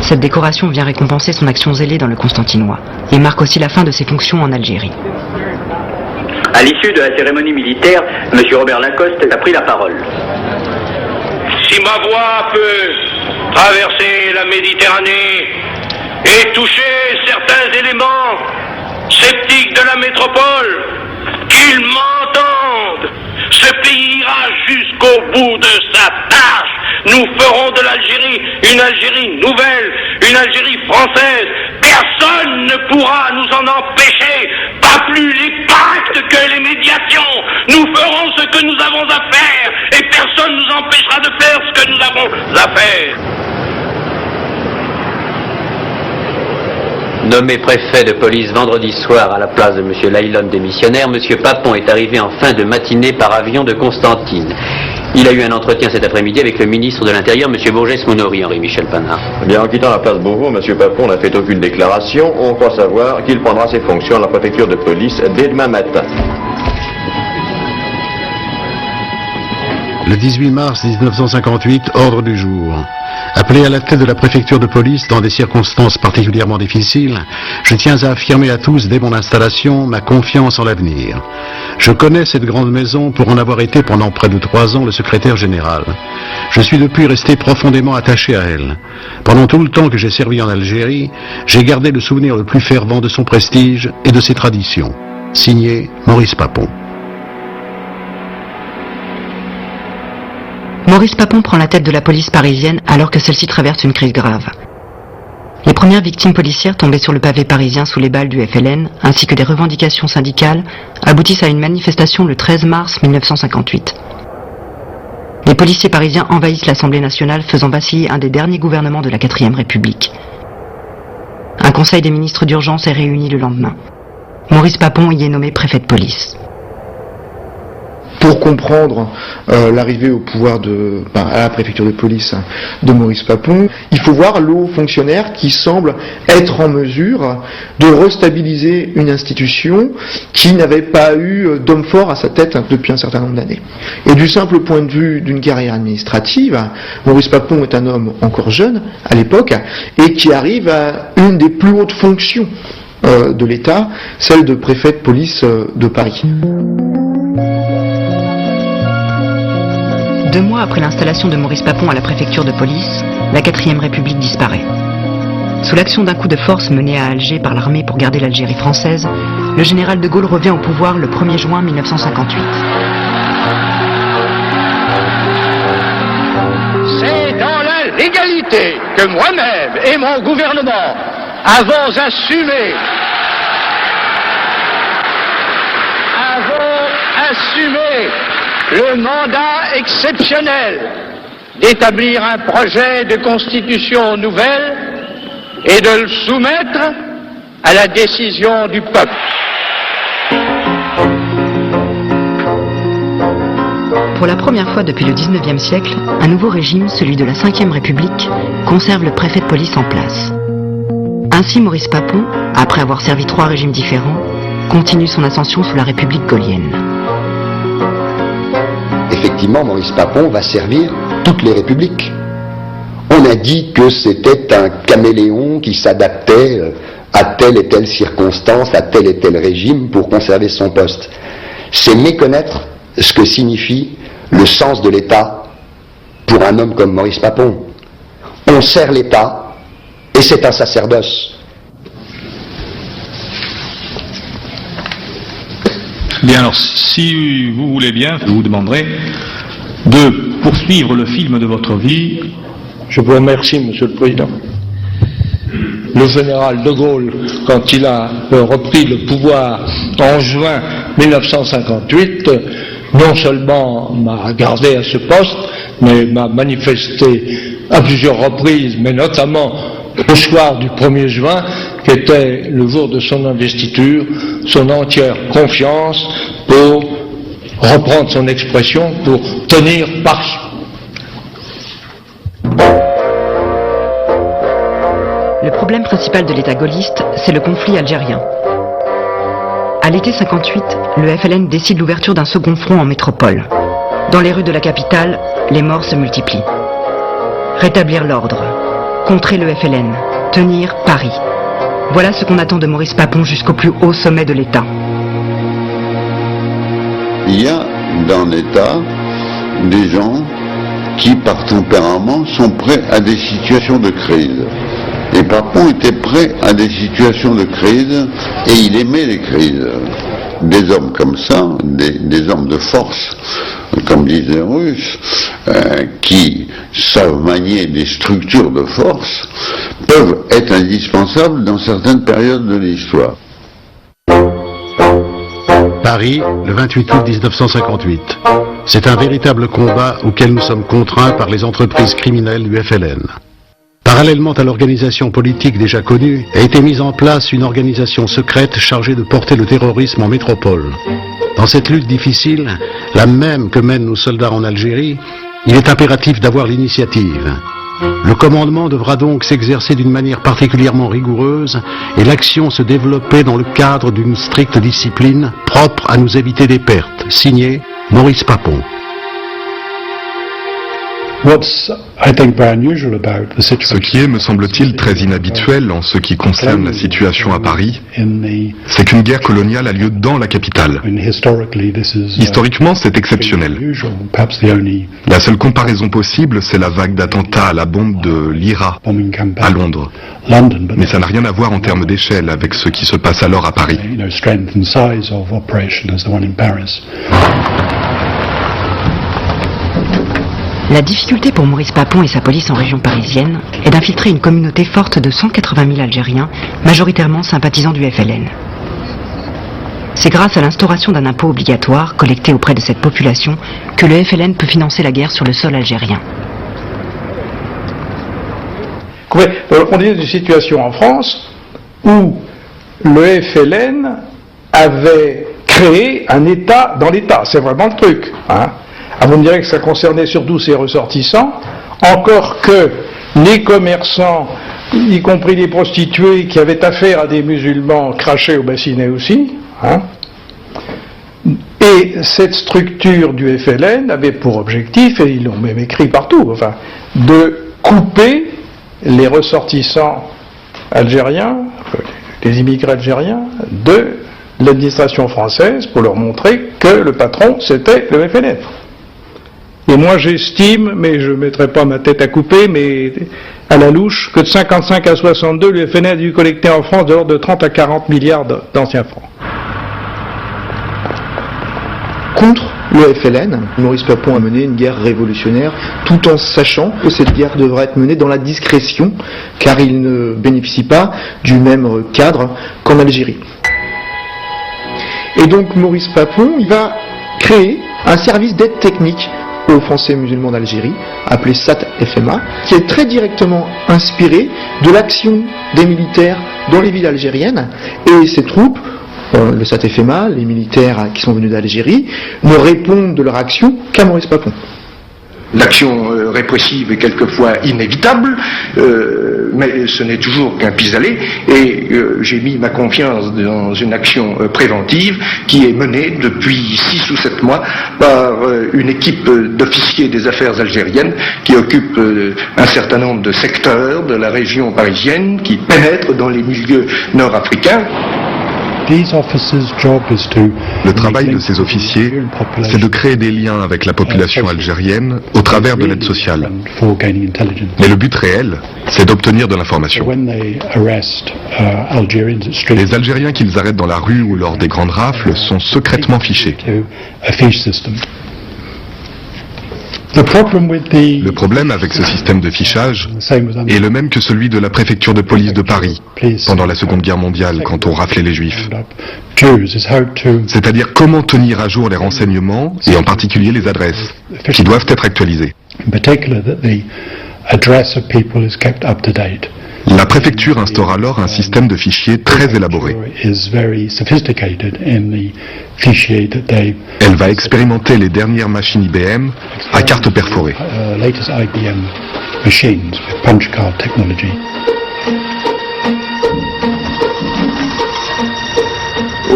cette décoration vient récompenser son action zélée dans le Constantinois et marque aussi la fin de ses fonctions en Algérie. À l'issue de la cérémonie militaire, M. Robert Lacoste a pris la parole. Si ma voix peut traverser la Méditerranée et toucher certains éléments sceptiques de la métropole, qu'ils m'entendent. Ce pays ira jusqu'au bout de sa tâche. Nous ferons de l'Algérie une Algérie nouvelle, une Algérie française. Personne ne pourra nous en empêcher, pas plus les pactes que les médiations. Nous ferons ce que nous avons à faire et personne ne nous empêchera de faire ce que nous avons à faire. Nommé préfet de police vendredi soir à la place de M. Laillon démissionnaire, M. Papon est arrivé en fin de matinée par avion de Constantine. Il a eu un entretien cet après-midi avec le ministre de l'Intérieur, M. Bourges-Mounori, Henri-Michel Panard. Bien, en quittant la place Beauvau, M. Papon n'a fait aucune déclaration. On croit savoir qu'il prendra ses fonctions à la préfecture de police dès demain matin. Le 18 mars 1958, ordre du jour. Appelé à la tête de la préfecture de police dans des circonstances particulièrement difficiles, je tiens à affirmer à tous dès mon installation ma confiance en l'avenir. Je connais cette grande maison pour en avoir été pendant près de 3 ans le secrétaire général. Je suis depuis resté profondément attaché à elle. Pendant tout le temps que j'ai servi en Algérie, j'ai gardé le souvenir le plus fervent de son prestige et de ses traditions. Signé Maurice Papon. Maurice Papon prend la tête de la police parisienne alors que celle-ci traverse une crise grave. Les premières victimes policières tombées sur le pavé parisien sous les balles du FLN, ainsi que des revendications syndicales, aboutissent à une manifestation le 13 mars 1958. Les policiers parisiens envahissent l'Assemblée nationale, faisant vaciller un des derniers gouvernements de la 4e République. Un conseil des ministres d'urgence est réuni le lendemain. Maurice Papon y est nommé préfet de police. Pour comprendre l'arrivée au pouvoir à la préfecture de police de Maurice Papon, il faut voir le haut fonctionnaire qui semble être en mesure de restabiliser une institution qui n'avait pas eu d'homme fort à sa tête depuis un certain nombre d'années. Et du simple point de vue d'une carrière administrative, Maurice Papon est un homme encore jeune à l'époque et qui arrive à une des plus hautes fonctions de l'État, celle de préfet de police de Paris. 2 mois après l'installation de Maurice Papon à la préfecture de police, la 4e République disparaît. Sous l'action d'un coup de force mené à Alger par l'armée pour garder l'Algérie française, le général de Gaulle revient au pouvoir le 1er juin 1958. C'est dans la légalité que moi-même et mon gouvernement avons assumé le mandat exceptionnel d'établir un projet de constitution nouvelle et de le soumettre à la décision du peuple. Pour la première fois depuis le 19e siècle, un nouveau régime, celui de la 5e République, conserve le préfet de police en place. Ainsi, Maurice Papon, après avoir servi 3 régimes différents, continue son ascension sous la République gaulienne. Effectivement, Maurice Papon va servir toutes les républiques. On a dit que c'était un caméléon qui s'adaptait à telle et telle circonstance, à tel et tel régime pour conserver son poste. C'est méconnaître ce que signifie le sens de l'État pour un homme comme Maurice Papon. On sert l'État et c'est un sacerdoce. Bien, alors, si vous voulez bien, je vous demanderai de poursuivre le film de votre vie. Je vous remercie, Monsieur le Président. Le général de Gaulle, quand il a repris le pouvoir en juin 1958, non seulement m'a gardé à ce poste, mais m'a manifesté à plusieurs reprises, mais notamment au soir du 1er juin, qui était le jour de son investiture, son entière confiance pour reprendre son expression, pour tenir Paris. Le problème principal de l'État gaulliste, c'est le conflit algérien. À l'été 58, le FLN décide l'ouverture d'un second front en métropole. Dans les rues de la capitale, les morts se multiplient. Rétablir l'ordre, contrer le FLN, tenir Paris. Voilà ce qu'on attend de Maurice Papon jusqu'au plus haut sommet de l'État. Il y a dans l'État des gens qui, par tempérament, sont prêts à des situations de crise. Et Papon était prêt à des situations de crise et il aimait les crises. Des hommes comme ça, des hommes de force, comme disent les Russes, qui savent manier des structures de force, peuvent être indispensables dans certaines périodes de l'histoire. Paris, le 28 août 1958. C'est un véritable combat auquel nous sommes contraints par les entreprises criminelles du FLN. Parallèlement à l'organisation politique déjà connue, a été mise en place une organisation secrète chargée de porter le terrorisme en métropole. Dans cette lutte difficile, la même que mènent nos soldats en Algérie, il est impératif d'avoir l'initiative. Le commandement devra donc s'exercer d'une manière particulièrement rigoureuse et l'action se développer dans le cadre d'une stricte discipline propre à nous éviter des pertes. Signé Maurice Papon. Ce qui est, me semble-t-il, très inhabituel en ce qui concerne la situation à Paris, c'est qu'une guerre coloniale a lieu dans la capitale. Historiquement, c'est exceptionnel. La seule comparaison possible, c'est la vague d'attentats à la bombe de l'IRA à Londres. Mais ça n'a rien à voir en termes d'échelle avec ce qui se passe alors à Paris. La difficulté pour Maurice Papon et sa police en région parisienne est d'infiltrer une communauté forte de 180 000 Algériens, majoritairement sympathisants du FLN. C'est grâce à l'instauration d'un impôt obligatoire collecté auprès de cette population que le FLN peut financer la guerre sur le sol algérien. On est dans une situation en France où le FLN avait créé un État dans l'État. C'est vraiment le truc, hein. Vous me direz que ça concernait surtout ses ressortissants, encore que les commerçants, y compris les prostituées qui avaient affaire à des musulmans, crachaient au bassinet aussi, hein. Et cette structure du FLN avait pour objectif, et ils l'ont même écrit partout, enfin, de couper les ressortissants algériens, les immigrés algériens, de l'administration française pour leur montrer que le patron c'était le FLN. Et moi j'estime, mais je ne mettrai pas ma tête à couper, mais à la louche, que de 55 à 62, le FLN a dû collecter en France de l'ordre de 30 à 40 milliards d'anciens francs. Contre le FLN, Maurice Papon a mené une guerre révolutionnaire tout en sachant que cette guerre devrait être menée dans la discrétion, car il ne bénéficie pas du même cadre qu'en Algérie. Et donc Maurice Papon, il va créer un service d'aide technique aux Français musulmans d'Algérie, appelé SAT-FMA, qui est très directement inspiré de l'action des militaires dans les villes algériennes, et ces troupes, le SAT-FMA, les militaires qui sont venus d'Algérie, ne répondent de leur action qu'à Maurice Papon. L'action répressive est quelquefois inévitable, mais ce n'est toujours qu'un pis-aller, et j'ai mis ma confiance dans une action préventive qui est menée depuis 6 ou 7 mois par une équipe d'officiers des affaires algériennes qui occupe un certain nombre de secteurs de la région parisienne, qui pénètrent dans les milieux nord-africains. Le travail de ces officiers, c'est de créer des liens avec la population algérienne au travers de l'aide sociale. Mais le but réel, c'est d'obtenir de l'information. Les Algériens qu'ils arrêtent dans la rue ou lors des grandes rafles sont secrètement fichés. Le problème avec ce système de fichage est le même que celui de la préfecture de police de Paris pendant la Seconde Guerre mondiale quand on raflait les Juifs. C'est-à-dire comment tenir à jour les renseignements et en particulier les adresses qui doivent être actualisées. La préfecture instaure alors un système de fichiers très élaboré. Elle va expérimenter les dernières machines IBM à carte perforée.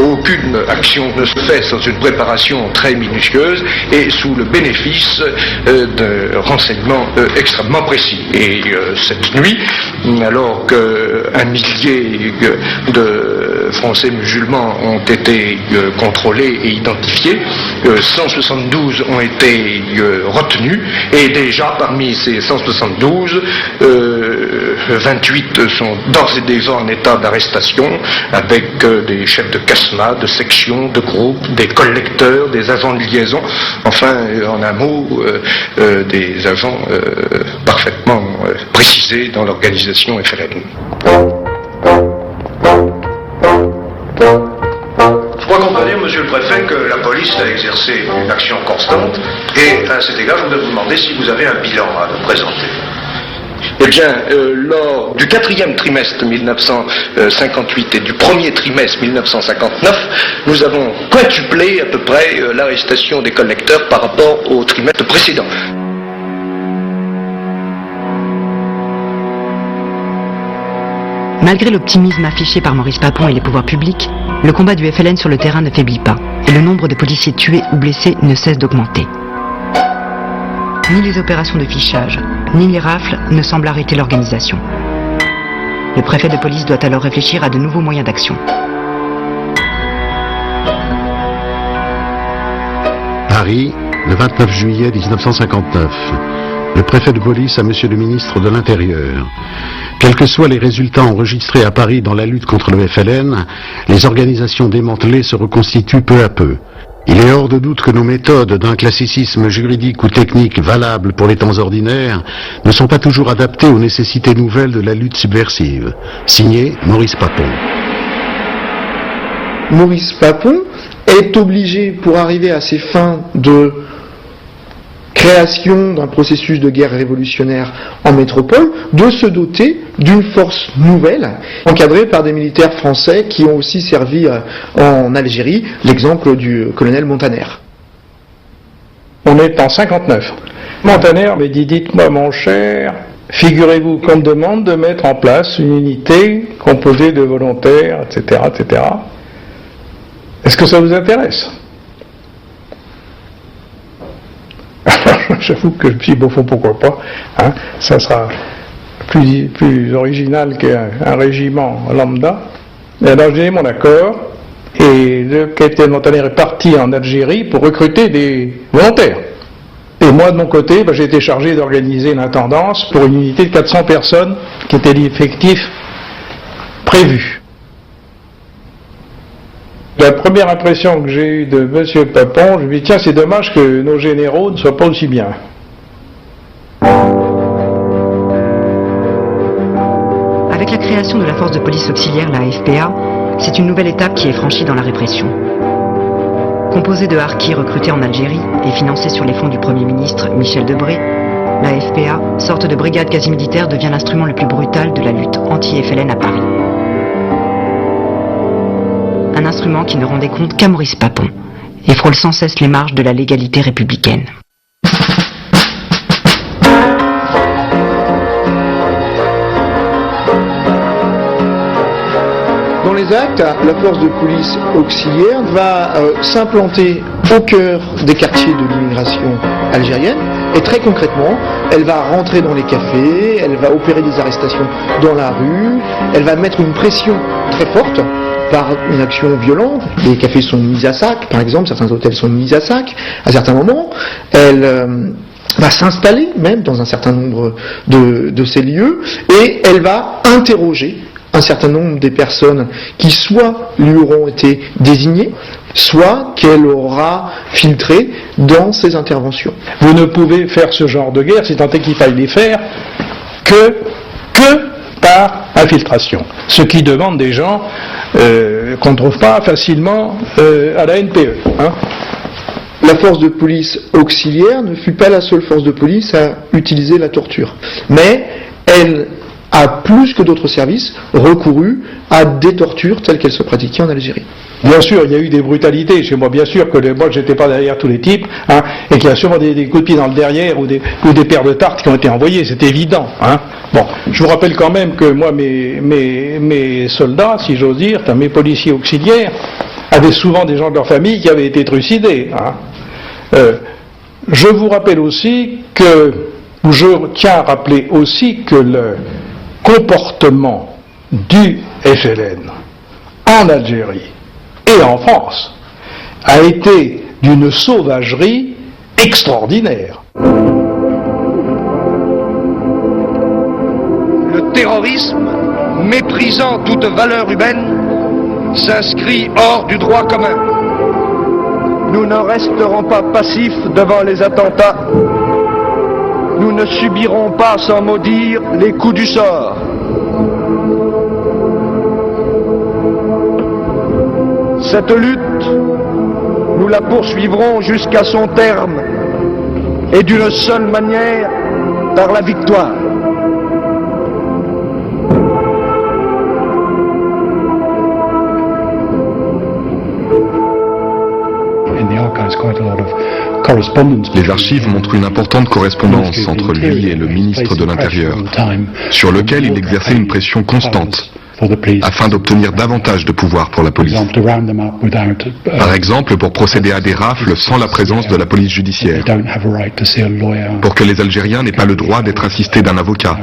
Aucune action ne se fait sans une préparation très minutieuse et sous le bénéfice de renseignements extrêmement précis. Et cette nuit, alors qu'un millier de Français musulmans ont été contrôlés et identifiés, 172 ont été retenus et déjà parmi ces 172, 28 sont d'ores et déjà en état d'arrestation avec des chefs de CASMA, de sections, de groupes, des collecteurs, des agents de liaison, enfin, en un mot, des agents parfaitement précisés dans l'organisation FLN. Je crois qu'on peut dire, monsieur le préfet, que la police a exercé une action constante et à cet égard, je voudrais vous demander si vous avez un bilan à nous présenter. Eh bien, lors du 4e trimestre 1958 et du 1er trimestre 1959, nous avons quintuplé à peu près l'arrestation des collecteurs par rapport au trimestre précédent. Malgré l'optimisme affiché par Maurice Papon et les pouvoirs publics, le combat du FLN sur le terrain ne faiblit pas et le nombre de policiers tués ou blessés ne cesse d'augmenter. Ni les opérations de fichage, ni les rafles ne semblent arrêter l'organisation. Le préfet de police doit alors réfléchir à de nouveaux moyens d'action. Paris, le 29 juillet 1959. Le préfet de police à Monsieur le ministre de l'Intérieur. Quels que soient les résultats enregistrés à Paris dans la lutte contre le FLN, les organisations démantelées se reconstituent peu à peu. Il est hors de doute que nos méthodes d'un classicisme juridique ou technique valable pour les temps ordinaires ne sont pas toujours adaptées aux nécessités nouvelles de la lutte subversive. Signé Maurice Papon. Maurice Papon est obligé, pour arriver à ses fins de création d'un processus de guerre révolutionnaire en métropole, de se doter d'une force nouvelle, encadrée par des militaires français qui ont aussi servi en Algérie, l'exemple du colonel Montaner. On est en 59. Montaner me dit, dites-moi mon cher, figurez-vous qu'on me demande de mettre en place une unité composée de volontaires, etc., etc. Est-ce que ça vous intéresse ? J'avoue que je me suis dit, bon, pourquoi pas, hein, ça sera plus original qu'un régiment lambda. Et alors j'ai mon accord, et le capitaine Montaner est parti en Algérie pour recruter des volontaires. Et moi, de mon côté, j'ai été chargé d'organiser une intendance pour une unité de 400 personnes, qui était l'effectif prévu. La première impression que j'ai eue de M. Papon, je me dis, tiens, c'est dommage que nos généraux ne soient pas aussi bien. Avec la création de la force de police auxiliaire, la FPA, c'est une nouvelle étape qui est franchie dans la répression. Composée de harkis recrutés en Algérie et financée sur les fonds du Premier ministre Michel Debré, la FPA, sorte de brigade quasi-militaire, devient l'instrument le plus brutal de la lutte anti-FLN à Paris. Un instrument qui ne rendait compte qu'à Maurice Papon et frôle sans cesse les marges de la légalité républicaine. Dans les actes, la force de police auxiliaire va s'implanter au cœur des quartiers de l'immigration algérienne et très concrètement, elle va rentrer dans les cafés, elle va opérer des arrestations dans la rue, elle va mettre une pression très forte par une action violente. Les cafés sont mis à sac, par exemple, certains hôtels sont mis à sac à certains moments. Elle va s'installer même dans un certain nombre de ces lieux et elle va interroger un certain nombre des personnes qui soit lui auront été désignées, soit qu'elle aura filtré dans ses interventions. Vous ne pouvez faire ce genre de guerre, si tant est qu'il faille les faire, que par infiltration. Ce qui demande des gens qu'on ne trouve pas facilement à la NPE. Hein. La force de police auxiliaire ne fut pas la seule force de police à utiliser la torture. Mais elle a, plus que d'autres services, recouru à des tortures telles qu'elles se pratiquaient en Algérie. Bien sûr, il y a eu des brutalités chez moi, bien sûr que moi j'étais pas derrière tous les types, hein, et qu'il y a sûrement des coups de pied dans le derrière ou des paires de tartes qui ont été envoyées, c'est évident. Hein. Bon, je vous rappelle quand même que moi mes soldats, si j'ose dire, mes policiers auxiliaires, avaient souvent des gens de leur famille qui avaient été trucidés. Hein. Je vous rappelle aussi ou je tiens à rappeler aussi que le comportement du FLN en Algérie et en France a été d'une sauvagerie extraordinaire. Le terrorisme, méprisant toute valeur humaine, s'inscrit hors du droit commun. Nous ne resterons pas passifs devant les attentats. Nous ne subirons pas sans mot dire les coups du sort. Cette lutte, nous la poursuivrons jusqu'à son terme, et d'une seule manière, par la victoire. Les archives montrent une importante correspondance entre lui et le ministre de l'Intérieur, sur lequel il exerçait une pression constante afin d'obtenir davantage de pouvoir pour la police. Par exemple, pour procéder à des rafles sans la présence de la police judiciaire, pour que les Algériens n'aient pas le droit d'être assistés d'un avocat,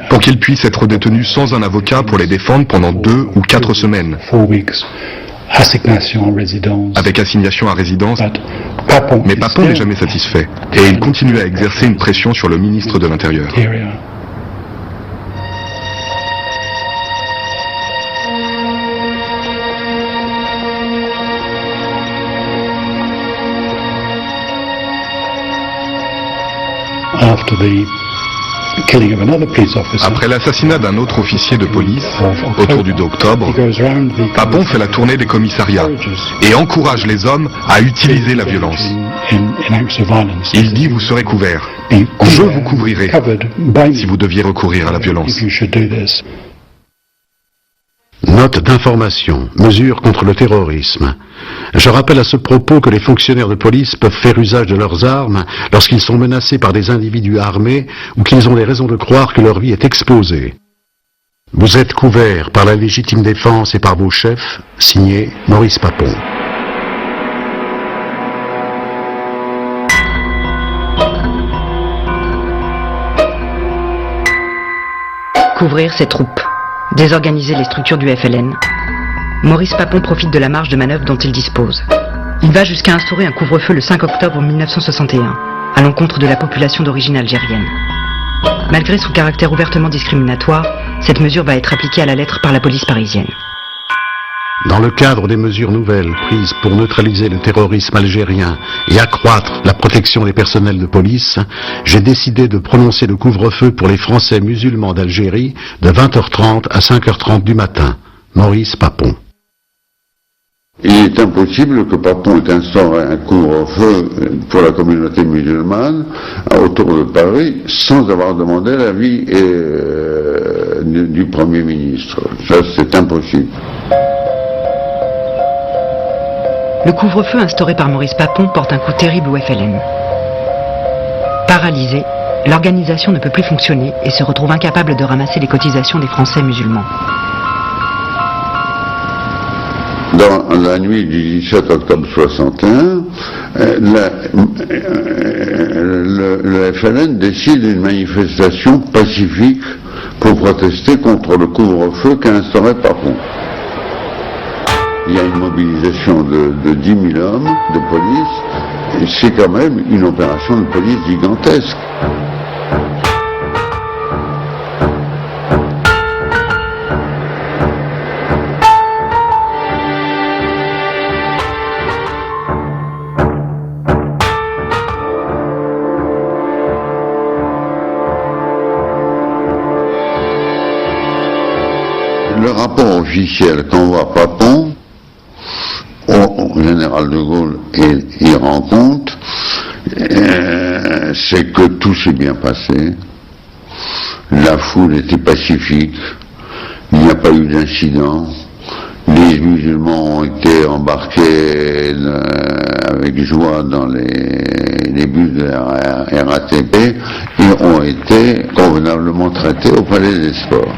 pour qu'ils puissent être détenus sans un avocat pour les défendre pendant 2 ou 4 semaines, avec assignation à résidence. Mais Papon n'est jamais satisfait, et il continue à exercer une pression sur le ministre de l'Intérieur. Après l'assassinat d'un autre officier de police, autour du 2 octobre, Papon fait la tournée des commissariats et encourage les hommes à utiliser la violence. Il dit: vous serez couverts, je vous couvrirai si vous deviez recourir à la violence. Note d'information, mesures contre le terrorisme. Je rappelle à ce propos que les fonctionnaires de police peuvent faire usage de leurs armes lorsqu'ils sont menacés par des individus armés ou qu'ils ont des raisons de croire que leur vie est exposée. Vous êtes couverts par la légitime défense et par vos chefs, signé Maurice Papon. Couvrir ses troupes. Désorganiser les structures du FLN. Maurice Papon profite de la marge de manœuvre dont il dispose. Il va jusqu'à instaurer un couvre-feu le 5 octobre 1961, à l'encontre de la population d'origine algérienne. Malgré son caractère ouvertement discriminatoire, cette mesure va être appliquée à la lettre par la police parisienne. Dans le cadre des mesures nouvelles prises pour neutraliser le terrorisme algérien et accroître la protection des personnels de police, j'ai décidé de prononcer le couvre-feu pour les Français musulmans d'Algérie de 20h30 à 5h30 du matin. Maurice Papon. Il est impossible que Papon ait instauré un couvre-feu pour la communauté musulmane autour de Paris sans avoir demandé l'avis du Premier ministre. Ça, c'est impossible. Le couvre-feu instauré par Maurice Papon porte un coup terrible au FLN. Paralysée, l'organisation ne peut plus fonctionner et se retrouve incapable de ramasser les cotisations des Français musulmans. Dans la nuit du 17 octobre 61, le FLN décide d'une manifestation pacifique pour protester contre le couvre-feu qu'a instauré Papon. Il y a une mobilisation de 10 000 hommes de police, et c'est quand même une opération de police gigantesque. le rapport officiel qu'envoie Papon au général de Gaulle et il rend compte, c'est que tout s'est bien passé, la foule était pacifique, il n'y a pas eu d'incident, les musulmans ont été embarqués avec joie dans les bus de la RATP et ont été convenablement traités au Palais des Sports.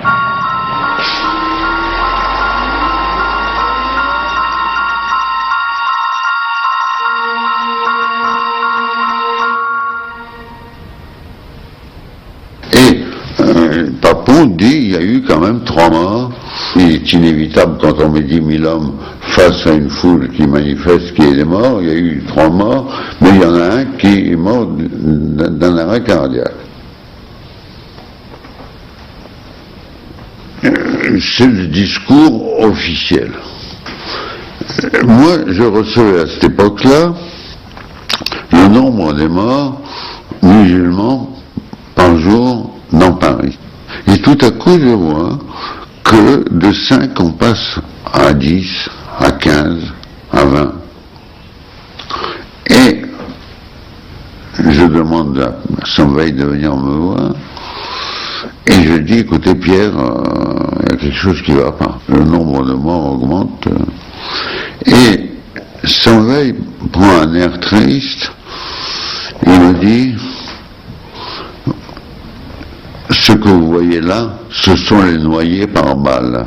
Et Papon dit il y a eu quand même 3 morts. Il est inévitable quand on met 10 000 hommes face à une foule qui manifeste qu'il y ait des morts. Il y a eu 3 morts, mais il y en a un qui est mort d'un arrêt cardiaque. C'est le discours officiel. Moi, je recevais à cette époque-là le nombre des morts musulmans par jour dans Paris. Et tout à coup, je vois que de 5, on passe à 10, à 15, à 20. Et je demande à Sommeil de venir me voir. Et je dis, écoutez Pierre, il y a quelque chose qui ne va pas. Le nombre de morts augmente. Et Sommeil prend un air triste. Il me dit, ce que vous voyez là, ce sont les noyés par balle.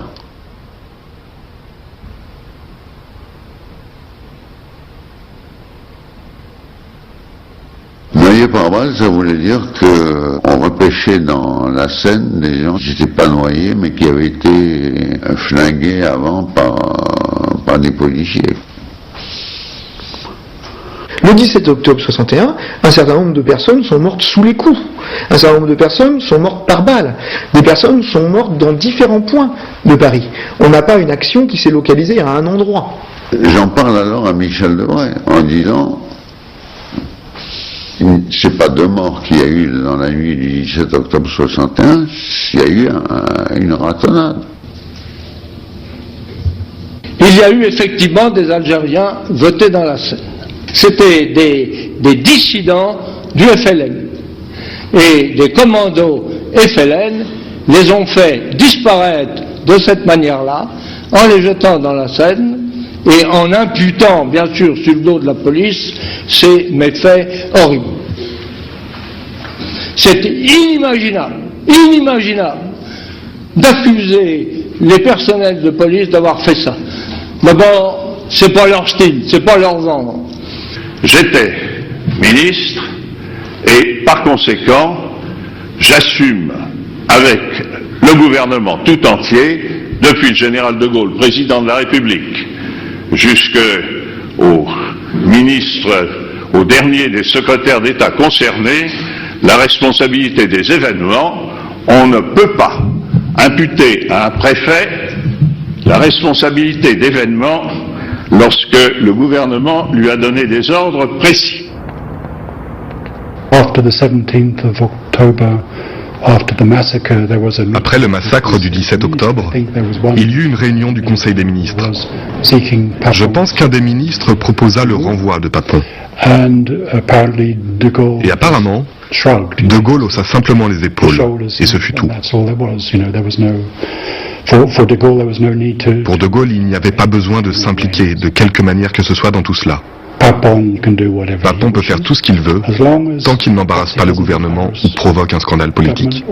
Noyés par balle, ça voulait dire qu'on repêchait dans la Seine des gens qui n'étaient pas noyés, mais qui avaient été flingués avant par des policiers. Le 17 octobre 61, un certain nombre de personnes sont mortes sous les coups. Un certain nombre de personnes sont mortes par balle. Des personnes sont mortes dans différents points de Paris. On n'a pas une action qui s'est localisée à un endroit. J'en parle alors à Michel Debré en disant, c'est pas 2 morts qu'il y a eu dans la nuit du 17 octobre 61, il y a eu une ratonnade. Il y a eu effectivement des Algériens votés dans la Seine. C'était des dissidents du FLN. Et des commandos FLN les ont fait disparaître de cette manière-là, en les jetant dans la Seine et en imputant, bien sûr, sur le dos de la police, ces méfaits horribles. C'est inimaginable d'accuser les personnels de police d'avoir fait ça. D'abord, c'est pas leur style, c'est pas leur genre. J'étais ministre et par conséquent, j'assume avec le gouvernement tout entier, depuis le général de Gaulle, président de la République, jusqu'au ministre, au dernier des secrétaires d'État concernés, la responsabilité des événements. On ne peut pas imputer à un préfet la responsabilité d'événements lorsque le gouvernement lui a donné des ordres précis. Après le massacre du 17 octobre, il y eut une réunion du Conseil des ministres. Je pense qu'un des ministres proposa le renvoi de Papon. Et apparemment, De Gaulle haussa simplement les épaules, et ce fut tout. Pour De Gaulle, il n'y avait pas besoin de s'impliquer de quelque manière que ce soit dans tout cela. Papon peut faire tout ce qu'il veut, tant qu'il n'embarrasse pas le gouvernement ou provoque un scandale politique.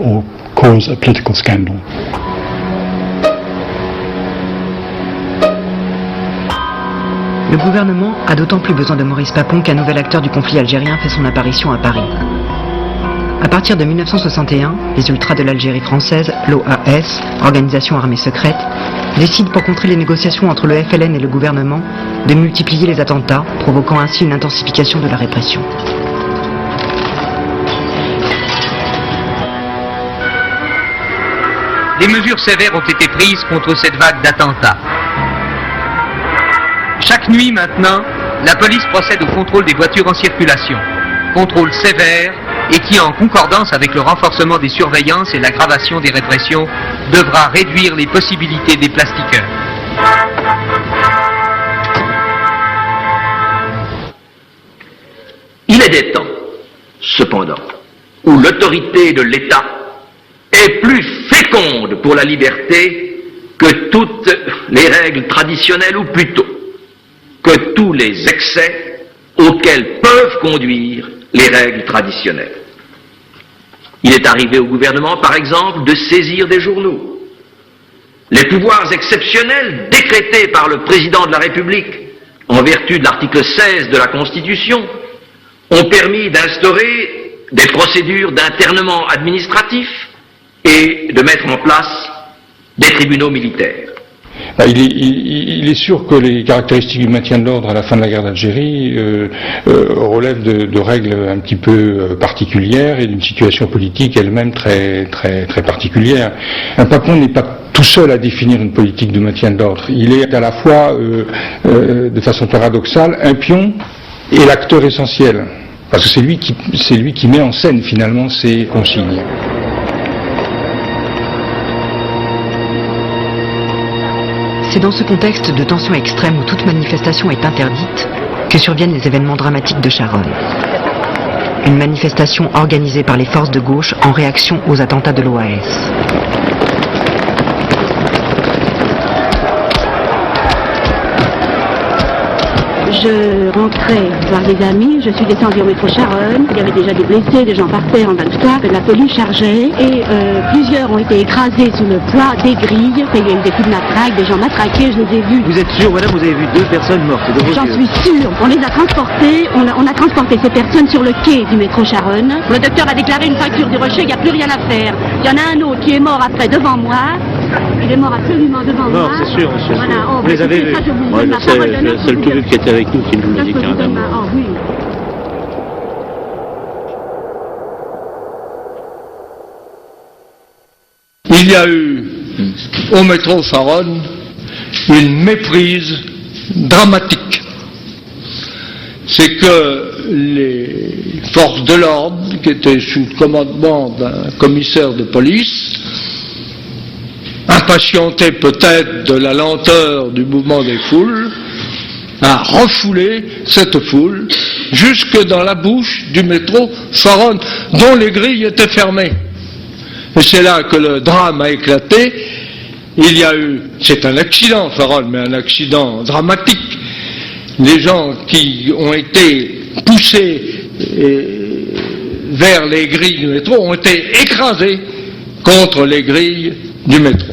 Le gouvernement a d'autant plus besoin de Maurice Papon qu'un nouvel acteur du conflit algérien fait son apparition à Paris. À partir de 1961, les ultras de l'Algérie française, l'OAS, organisation armée secrète, décident pour contrer les négociations entre le FLN et le gouvernement de multiplier les attentats, provoquant ainsi une intensification de la répression. Des mesures sévères ont été prises contre cette vague d'attentats. Chaque nuit, maintenant, la police procède au contrôle des voitures en circulation. Contrôle sévère, et qui, en concordance avec le renforcement des surveillances et l'aggravation des répressions, devra réduire les possibilités des plastiqueurs. Il est des temps, cependant, où l'autorité de l'État est plus féconde pour la liberté que toutes les règles traditionnelles, ou plutôt que tous les excès auxquels peuvent conduire les règles traditionnelles. Il est arrivé au gouvernement, par exemple, de saisir des journaux. Les pouvoirs exceptionnels décrétés par le président de la République en vertu de l'article 16 de la Constitution ont permis d'instaurer des procédures d'internement administratif et de mettre en place des tribunaux militaires. Il est sûr que les caractéristiques du maintien de l'ordre à la fin de la guerre d'Algérie relèvent de règles un petit peu particulières et d'une situation politique elle-même très particulière. Un Papon n'est pas tout seul à définir une politique de maintien de l'ordre. Il est à la fois, de façon paradoxale, un pion et l'acteur essentiel. Parce que c'est lui qui met en scène finalement ces consignes. C'est dans ce contexte de tension extrême où toute manifestation est interdite que surviennent les événements dramatiques de Charonne. Une manifestation organisée par les forces de gauche en réaction aux attentats de l'OAS. Je rentrais voir des amis, je suis descendue au métro Charonne, il y avait déjà des blessés, des gens par terre en bas de stock, la police chargeait et plusieurs ont été écrasés sous le poids des grilles, il y a eu des coups de matraque, des gens matraqués, je les ai vus. Vous êtes sûr, madame, vous avez vu 2 personnes mortes de vos J'en yeux? suis sûre, on les a transportés, on a transporté ces personnes sur le quai du métro Charonne. Le docteur a déclaré une fracture du rocher, il n'y a plus rien à faire. Il y en a un autre qui est mort après devant moi. Il est mort absolument devant moi. Non, c'est sûr, monsieur. Voilà. Oh, vous les avez vus? Moi, je sais, le seul tout qui était avec nous qui nous l'a dit carrément. Oh, oui. Il y a eu au métro Charonne une méprise dramatique. C'est que les forces de l'ordre, qui étaient sous le commandement d'un commissaire de police, impatienté peut-être de la lenteur du mouvement des foules, a refoulé cette foule jusque dans la bouche du métro Charonne, dont les grilles étaient fermées. Et c'est là que le drame a éclaté. Il y a eu, c'est un accident Charonne, mais un accident dramatique. Les gens qui ont été poussés vers les grilles du métro ont été écrasés contre les grilles du métro.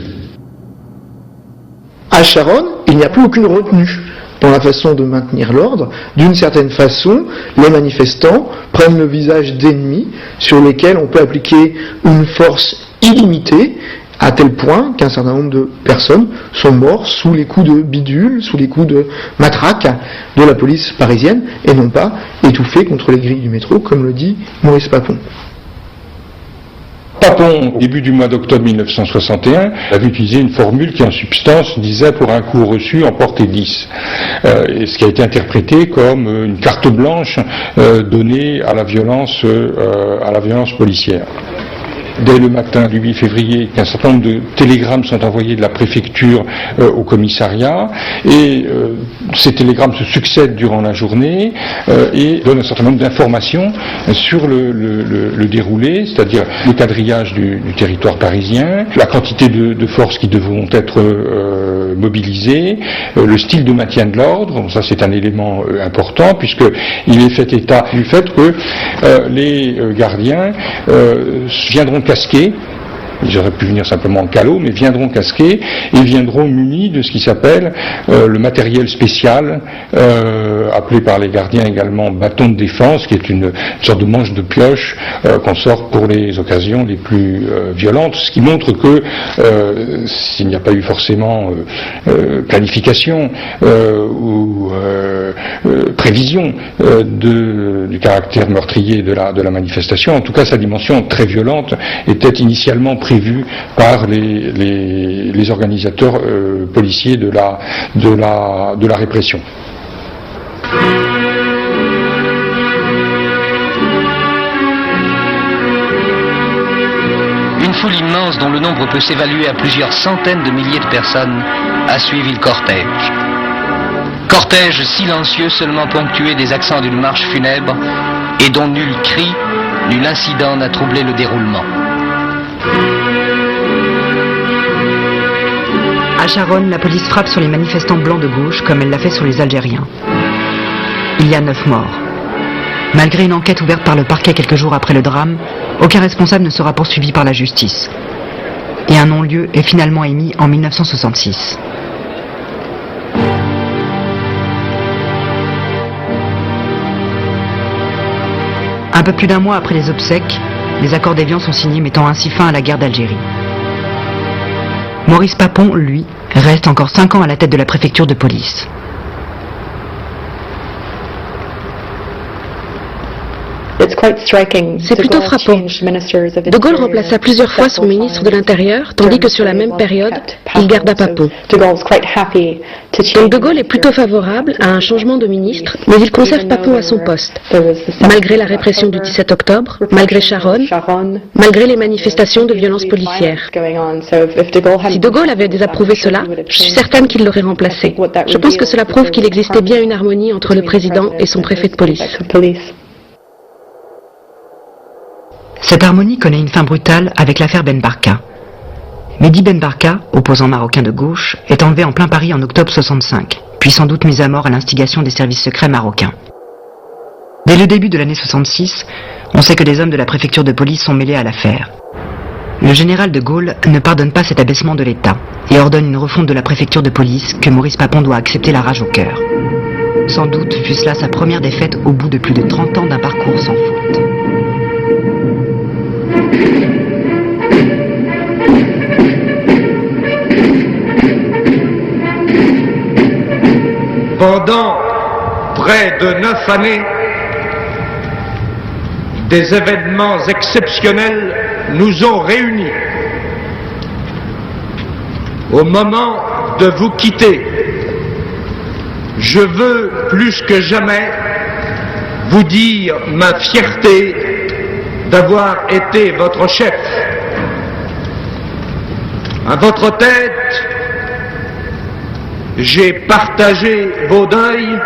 À Charonne, il n'y a plus aucune retenue dans la façon de maintenir l'ordre. D'une certaine façon, les manifestants prennent le visage d'ennemis sur lesquels on peut appliquer une force illimitée, à tel point qu'un certain nombre de personnes sont mortes sous les coups de bidule, sous les coups de matraque de la police parisienne, et non pas étouffées contre les grilles du métro, comme le dit Maurice Papon. Papon, au début du mois d'octobre 1961, avait utilisé une formule qui en substance disait pour un coup reçu emporter 10. Et ce qui a été interprété comme une carte blanche donnée à la violence policière. Dès le matin du 8 février, un certain nombre de télégrammes sont envoyés de la préfecture au commissariat et ces télégrammes se succèdent durant la journée et donnent un certain nombre d'informations sur le déroulé, c'est-à-dire le quadrillage du territoire parisien, la quantité de forces qui devront être mobilisées, le style de maintien de l'ordre. Ça c'est un élément important puisqu'il est fait état du fait que les gardiens viendront casqués, ils auraient pu venir simplement en calot, mais viendront casqués et viendront munis de ce qui s'appelle le matériel spécial, appelé par les gardiens également bâton de défense, qui est une sorte de manche de pioche qu'on sort pour les occasions les plus violentes, ce qui montre que s'il n'y a pas eu forcément planification ou prévision du caractère meurtrier de la manifestation, en tout cas sa dimension très violente était initialement prévue par les organisateurs policiers de la répression. foule immense dont le nombre peut s'évaluer à plusieurs centaines de milliers de personnes a suivi le cortège. Cortège silencieux seulement ponctué des accents d'une marche funèbre et dont nul cri, nul incident n'a troublé le déroulement. À Charonne, la police frappe sur les manifestants blancs de gauche comme elle l'a fait sur les Algériens. Il y a 9 morts. Malgré une enquête ouverte par le parquet quelques jours après le drame, aucun responsable ne sera poursuivi par la justice. Et un non-lieu est finalement émis en 1966. Un peu plus d'un mois après les obsèques, les accords d'Évian sont signés mettant ainsi fin à la guerre d'Algérie. Maurice Papon, lui, reste encore 5 ans à la tête de la préfecture de police. C'est plutôt frappant. De Gaulle remplaça plusieurs fois son ministre de l'Intérieur, tandis que sur la même période, il garda Papon. Donc De Gaulle est plutôt favorable à un changement de ministre, mais il conserve Papon à son poste, malgré la répression du 17 octobre, malgré Charonne, malgré les manifestations de violence policière. Si De Gaulle avait désapprouvé cela, je suis certaine qu'il l'aurait remplacé. Je pense que cela prouve qu'il existait bien une harmonie entre le président et son préfet de police. Cette harmonie connaît une fin brutale avec l'affaire Ben Barka. Mehdi Ben Barka, opposant marocain de gauche, est enlevé en plein Paris en octobre 65, puis sans doute mis à mort à l'instigation des services secrets marocains. Dès le début de l'année 66, on sait que des hommes de la préfecture de police sont mêlés à l'affaire. Le général de Gaulle ne pardonne pas cet abaissement de l'État et ordonne une refonte de la préfecture de police que Maurice Papon doit accepter la rage au cœur. Sans doute fut cela sa première défaite au bout de plus de 30 ans d'un parcours sans faute. Pendant près de 9 années, des événements exceptionnels nous ont réunis. Au moment de vous quitter, je veux plus que jamais vous dire ma fierté d'avoir été votre chef. À votre tête, j'ai partagé vos deuils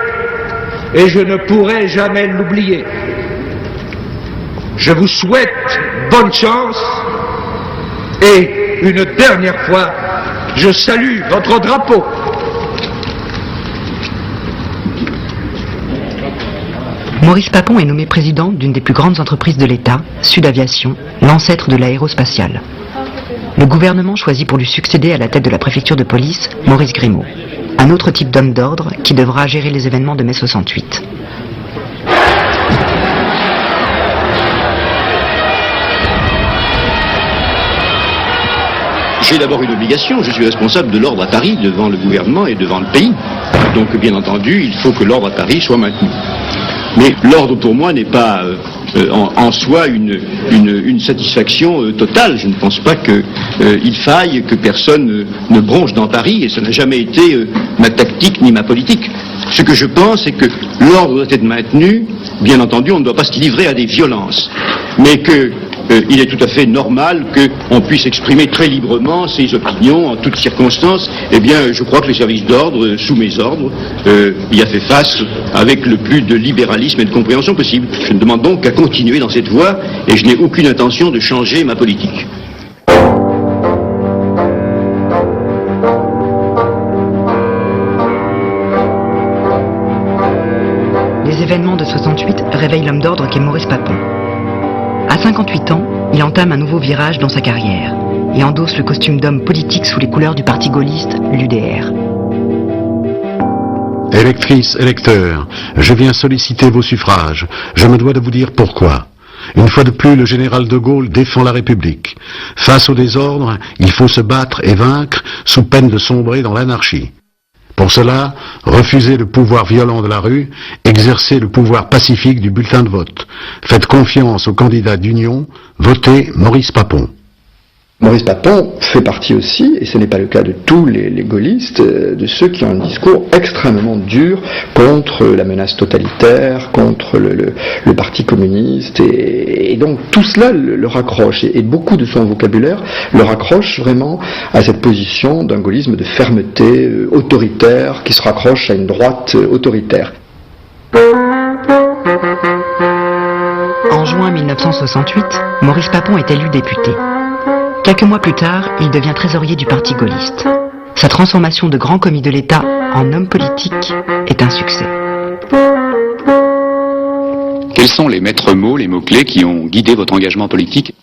et je ne pourrai jamais l'oublier. Je vous souhaite bonne chance et une dernière fois, je salue votre drapeau. Maurice Papon est nommé président d'une des plus grandes entreprises de l'État, Sud Aviation, l'ancêtre de l'aérospatiale. Le gouvernement choisit pour lui succéder à la tête de la préfecture de police Maurice Grimaud, un autre type d'homme d'ordre qui devra gérer les événements de mai 68. J'ai d'abord une obligation, je suis responsable de l'ordre à Paris devant le gouvernement et devant le pays. Donc bien entendu, il faut que l'ordre à Paris soit maintenu. Mais l'ordre pour moi n'est pas en soi une satisfaction totale. Je ne pense pas qu'il faille que personne ne bronche dans Paris, et ça n'a jamais été ma tactique ni ma politique. Ce que je pense, c'est que l'ordre doit être maintenu. Bien entendu, on ne doit pas se livrer à des violences, mais il est tout à fait normal qu'on puisse exprimer très librement ses opinions en toutes circonstances. Eh bien, je crois que le service d'ordre, sous mes ordres, y a fait face avec le plus de libéralisme et de compréhension possible. Je ne demande donc qu'à continuer dans cette voie et je n'ai aucune intention de changer ma politique. Les événements de 68 réveillent l'homme d'ordre qu'est Maurice Papon. À 58 ans, il entame un nouveau virage dans sa carrière et endosse le costume d'homme politique sous les couleurs du parti gaulliste, l'UDR. Électrices, électeurs, je viens solliciter vos suffrages. Je me dois de vous dire pourquoi. Une fois de plus, le général de Gaulle défend la République. Face au désordre, il faut se battre et vaincre sous peine de sombrer dans l'anarchie. Pour cela, refusez le pouvoir violent de la rue, exercez le pouvoir pacifique du bulletin de vote. Faites confiance aux candidats d'union, votez Maurice Papon. Maurice Papon fait partie aussi, et ce n'est pas le cas de tous les gaullistes, de ceux qui ont un discours extrêmement dur contre la menace totalitaire, contre le parti communiste, et donc tout cela le raccroche, et beaucoup de son vocabulaire le raccroche vraiment à cette position d'un gaullisme de fermeté autoritaire qui se raccroche à une droite autoritaire. En juin 1968, Maurice Papon est élu député. Quelques mois plus tard, il devient trésorier du parti gaulliste. Sa transformation de grand commis de l'État en homme politique est un succès. Quels sont les maîtres mots, les mots-clés qui ont guidé votre engagement politique?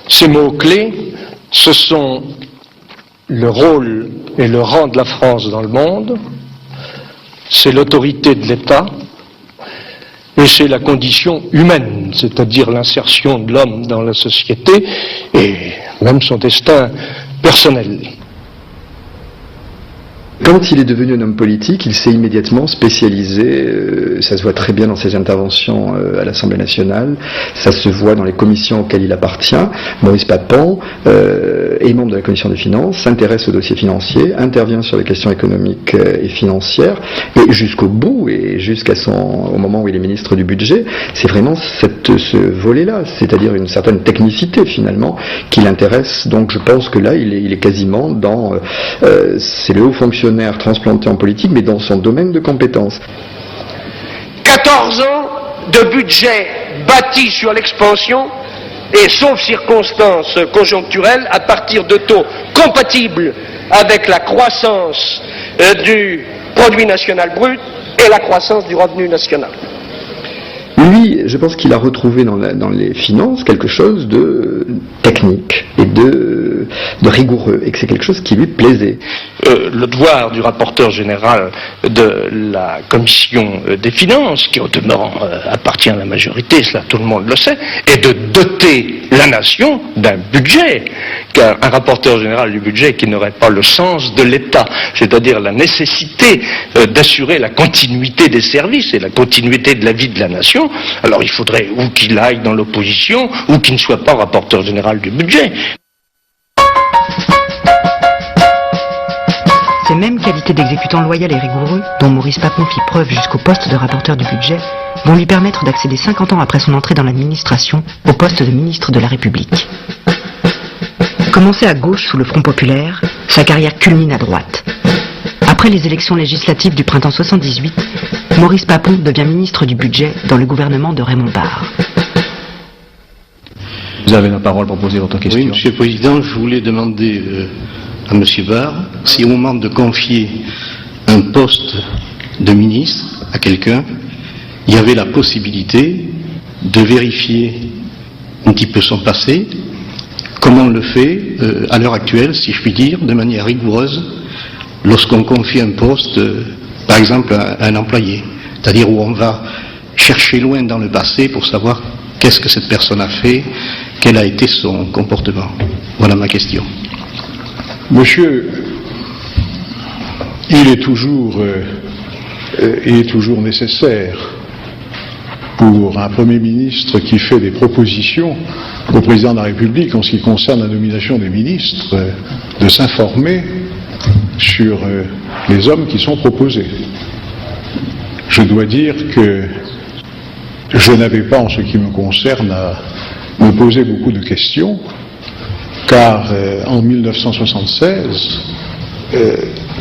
Ces mots-clés, ce sont le rôle et le rang de la France dans le monde, c'est l'autorité de l'État, et c'est la condition humaine, c'est-à-dire l'insertion de l'homme dans la société et même son destin personnel. Quand il est devenu un homme politique, il s'est immédiatement spécialisé, ça se voit très bien dans ses interventions à l'Assemblée nationale, ça se voit dans les commissions auxquelles il appartient. Maurice Papon est membre de la commission des finances, s'intéresse aux dossiers financiers, intervient sur les questions économiques et financières, et jusqu'au bout, et au moment où il est ministre du budget, c'est vraiment ce volet-là, c'est-à-dire une certaine technicité finalement qui l'intéresse. Donc je pense que là, il est quasiment dans... c'est le haut fonctionnaire transplanté en politique, mais dans son domaine de compétences. 14 ans de budget bâti sur l'expansion et, sauf circonstances conjoncturelles, à partir de taux compatibles avec la croissance du produit national brut et la croissance du revenu national. Lui, je pense qu'il a retrouvé dans les finances quelque chose de technique et de rigoureux, et que c'est quelque chose qui lui plaisait. Le devoir du rapporteur général de la commission des finances, qui au demeurant appartient à la majorité, cela tout le monde le sait, est de doter la nation d'un budget, car un rapporteur général du budget qui n'aurait pas le sens de l'État, c'est-à-dire la nécessité d'assurer la continuité des services et la continuité de la vie de la nation, alors il faudrait ou qu'il aille dans l'opposition ou qu'il ne soit pas rapporteur général du budget. Ces mêmes qualités d'exécutant loyal et rigoureux, dont Maurice Papon fit preuve jusqu'au poste de rapporteur du budget, vont lui permettre d'accéder 50 ans après son entrée dans l'administration au poste de ministre de la République. Commencé à gauche sous le Front populaire, sa carrière culmine à droite. Après les élections législatives du printemps 78, Maurice Papon devient ministre du budget dans le gouvernement de Raymond Barre. Vous avez la parole pour poser votre question. Oui, Monsieur le Président, je voulais demander à M. Barre si au moment de confier un poste de ministre à quelqu'un, il y avait la possibilité de vérifier un petit peu son passé, comme on le fait à l'heure actuelle, si je puis dire, de manière rigoureuse, lorsqu'on confie un poste, par exemple, à un employé. C'est-à-dire où on va chercher loin dans le passé pour savoir qu'est-ce que cette personne a fait, quel a été son comportement. Voilà ma question. Monsieur, il est toujours nécessaire pour un Premier ministre qui fait des propositions au Président de la République en ce qui concerne la nomination des ministres, de s'informer sur les hommes qui sont proposés. Je dois dire que je n'avais pas, en ce qui me concerne, à me poser beaucoup de questions, car en 1976,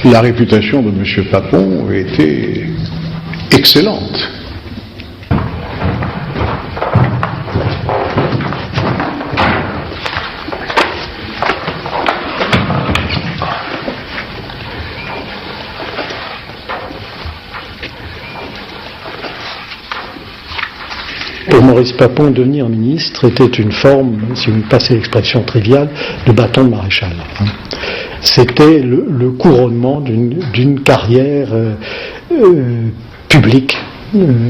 la réputation de M. Papon était excellente. Pour Maurice Papon, devenir ministre était une forme, si vous me passez l'expression triviale, de bâton de maréchal. C'était le couronnement d'une carrière publique,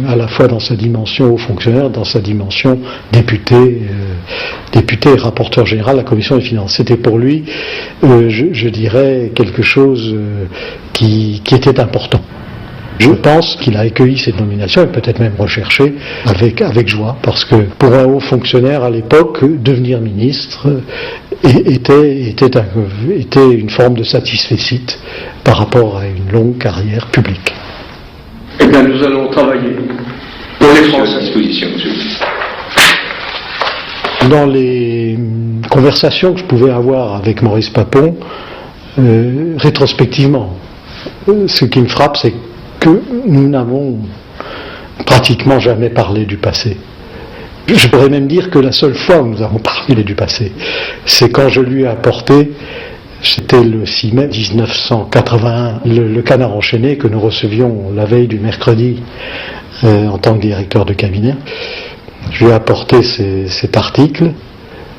à la fois dans sa dimension haut fonctionnaire, dans sa dimension député et rapporteur général de la commission des finances. C'était pour lui, je dirais, quelque chose qui était important. Je pense qu'il a accueilli cette nomination et peut-être même recherché avec joie, parce que pour un haut fonctionnaire à l'époque, devenir ministre était une forme de satisfecit par rapport à une longue carrière publique. Eh bien, nous allons travailler pour les Français. Disposition, monsieur. Dans les conversations que je pouvais avoir avec Maurice Papon, rétrospectivement, ce qui me frappe, c'est que nous n'avons pratiquement jamais parlé du passé. Je pourrais même dire que la seule fois où nous avons parlé du passé, c'est quand je lui ai apporté, c'était le 6 mai 1981, le Canard enchaîné que nous recevions la veille du mercredi en tant que directeur de cabinet. Je lui ai apporté cet article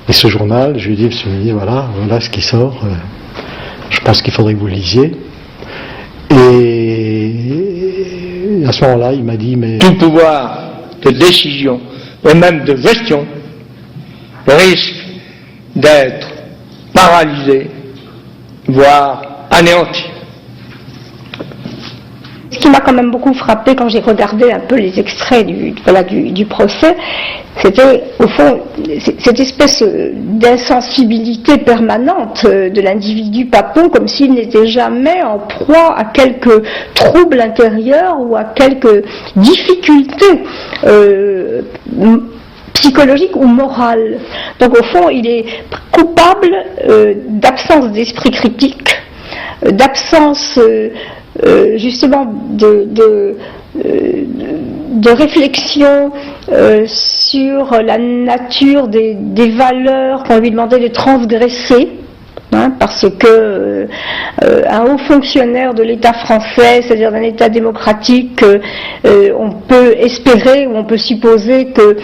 et ce journal. Je lui ai dit, monsieur le ministre, voilà ce qui sort. Je pense qu'il faudrait que vous le lisiez. Et à ce moment-là, il m'a dit, mais... Tout pouvoir de décision et même de gestion risque d'être paralysé, voire anéanti. Ce qui m'a quand même beaucoup frappé quand j'ai regardé un peu les extraits du procès, c'était au fond cette espèce d'insensibilité permanente de l'individu Papon, comme s'il n'était jamais en proie à quelque trouble intérieur ou à quelque difficulté psychologique ou morale. Donc au fond, il est coupable d'absence d'esprit critique, d'absence justement de réflexion sur la nature des valeurs qu'on lui demandait de transgresser, parce que un haut fonctionnaire de l'État français, c'est-à-dire d'un État démocratique, on peut espérer ou on peut supposer que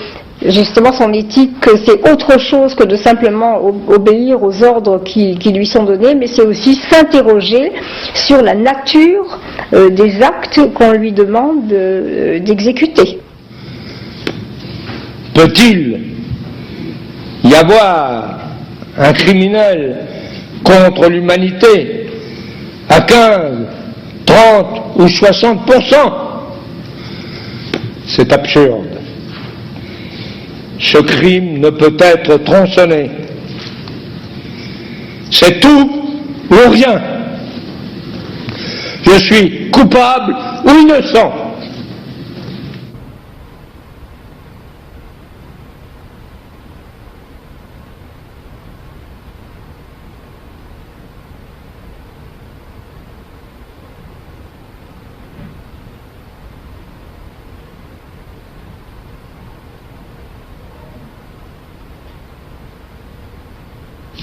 justement son éthique, c'est autre chose que de simplement obéir aux ordres qui lui sont donnés, mais c'est aussi s'interroger sur la nature des actes qu'on lui demande d'exécuter. Peut-il y avoir un criminel contre l'humanité à 15, 30 ou 60%? C'est absurde. Ce crime ne peut être tronçonné. C'est tout ou rien. Je suis coupable ou innocent.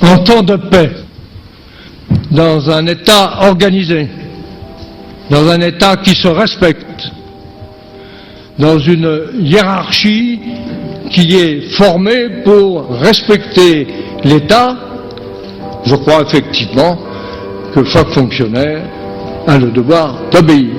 En temps de paix, dans un État organisé, dans un État qui se respecte, dans une hiérarchie qui est formée pour respecter l'État, je crois effectivement que chaque fonctionnaire a le devoir d'obéir.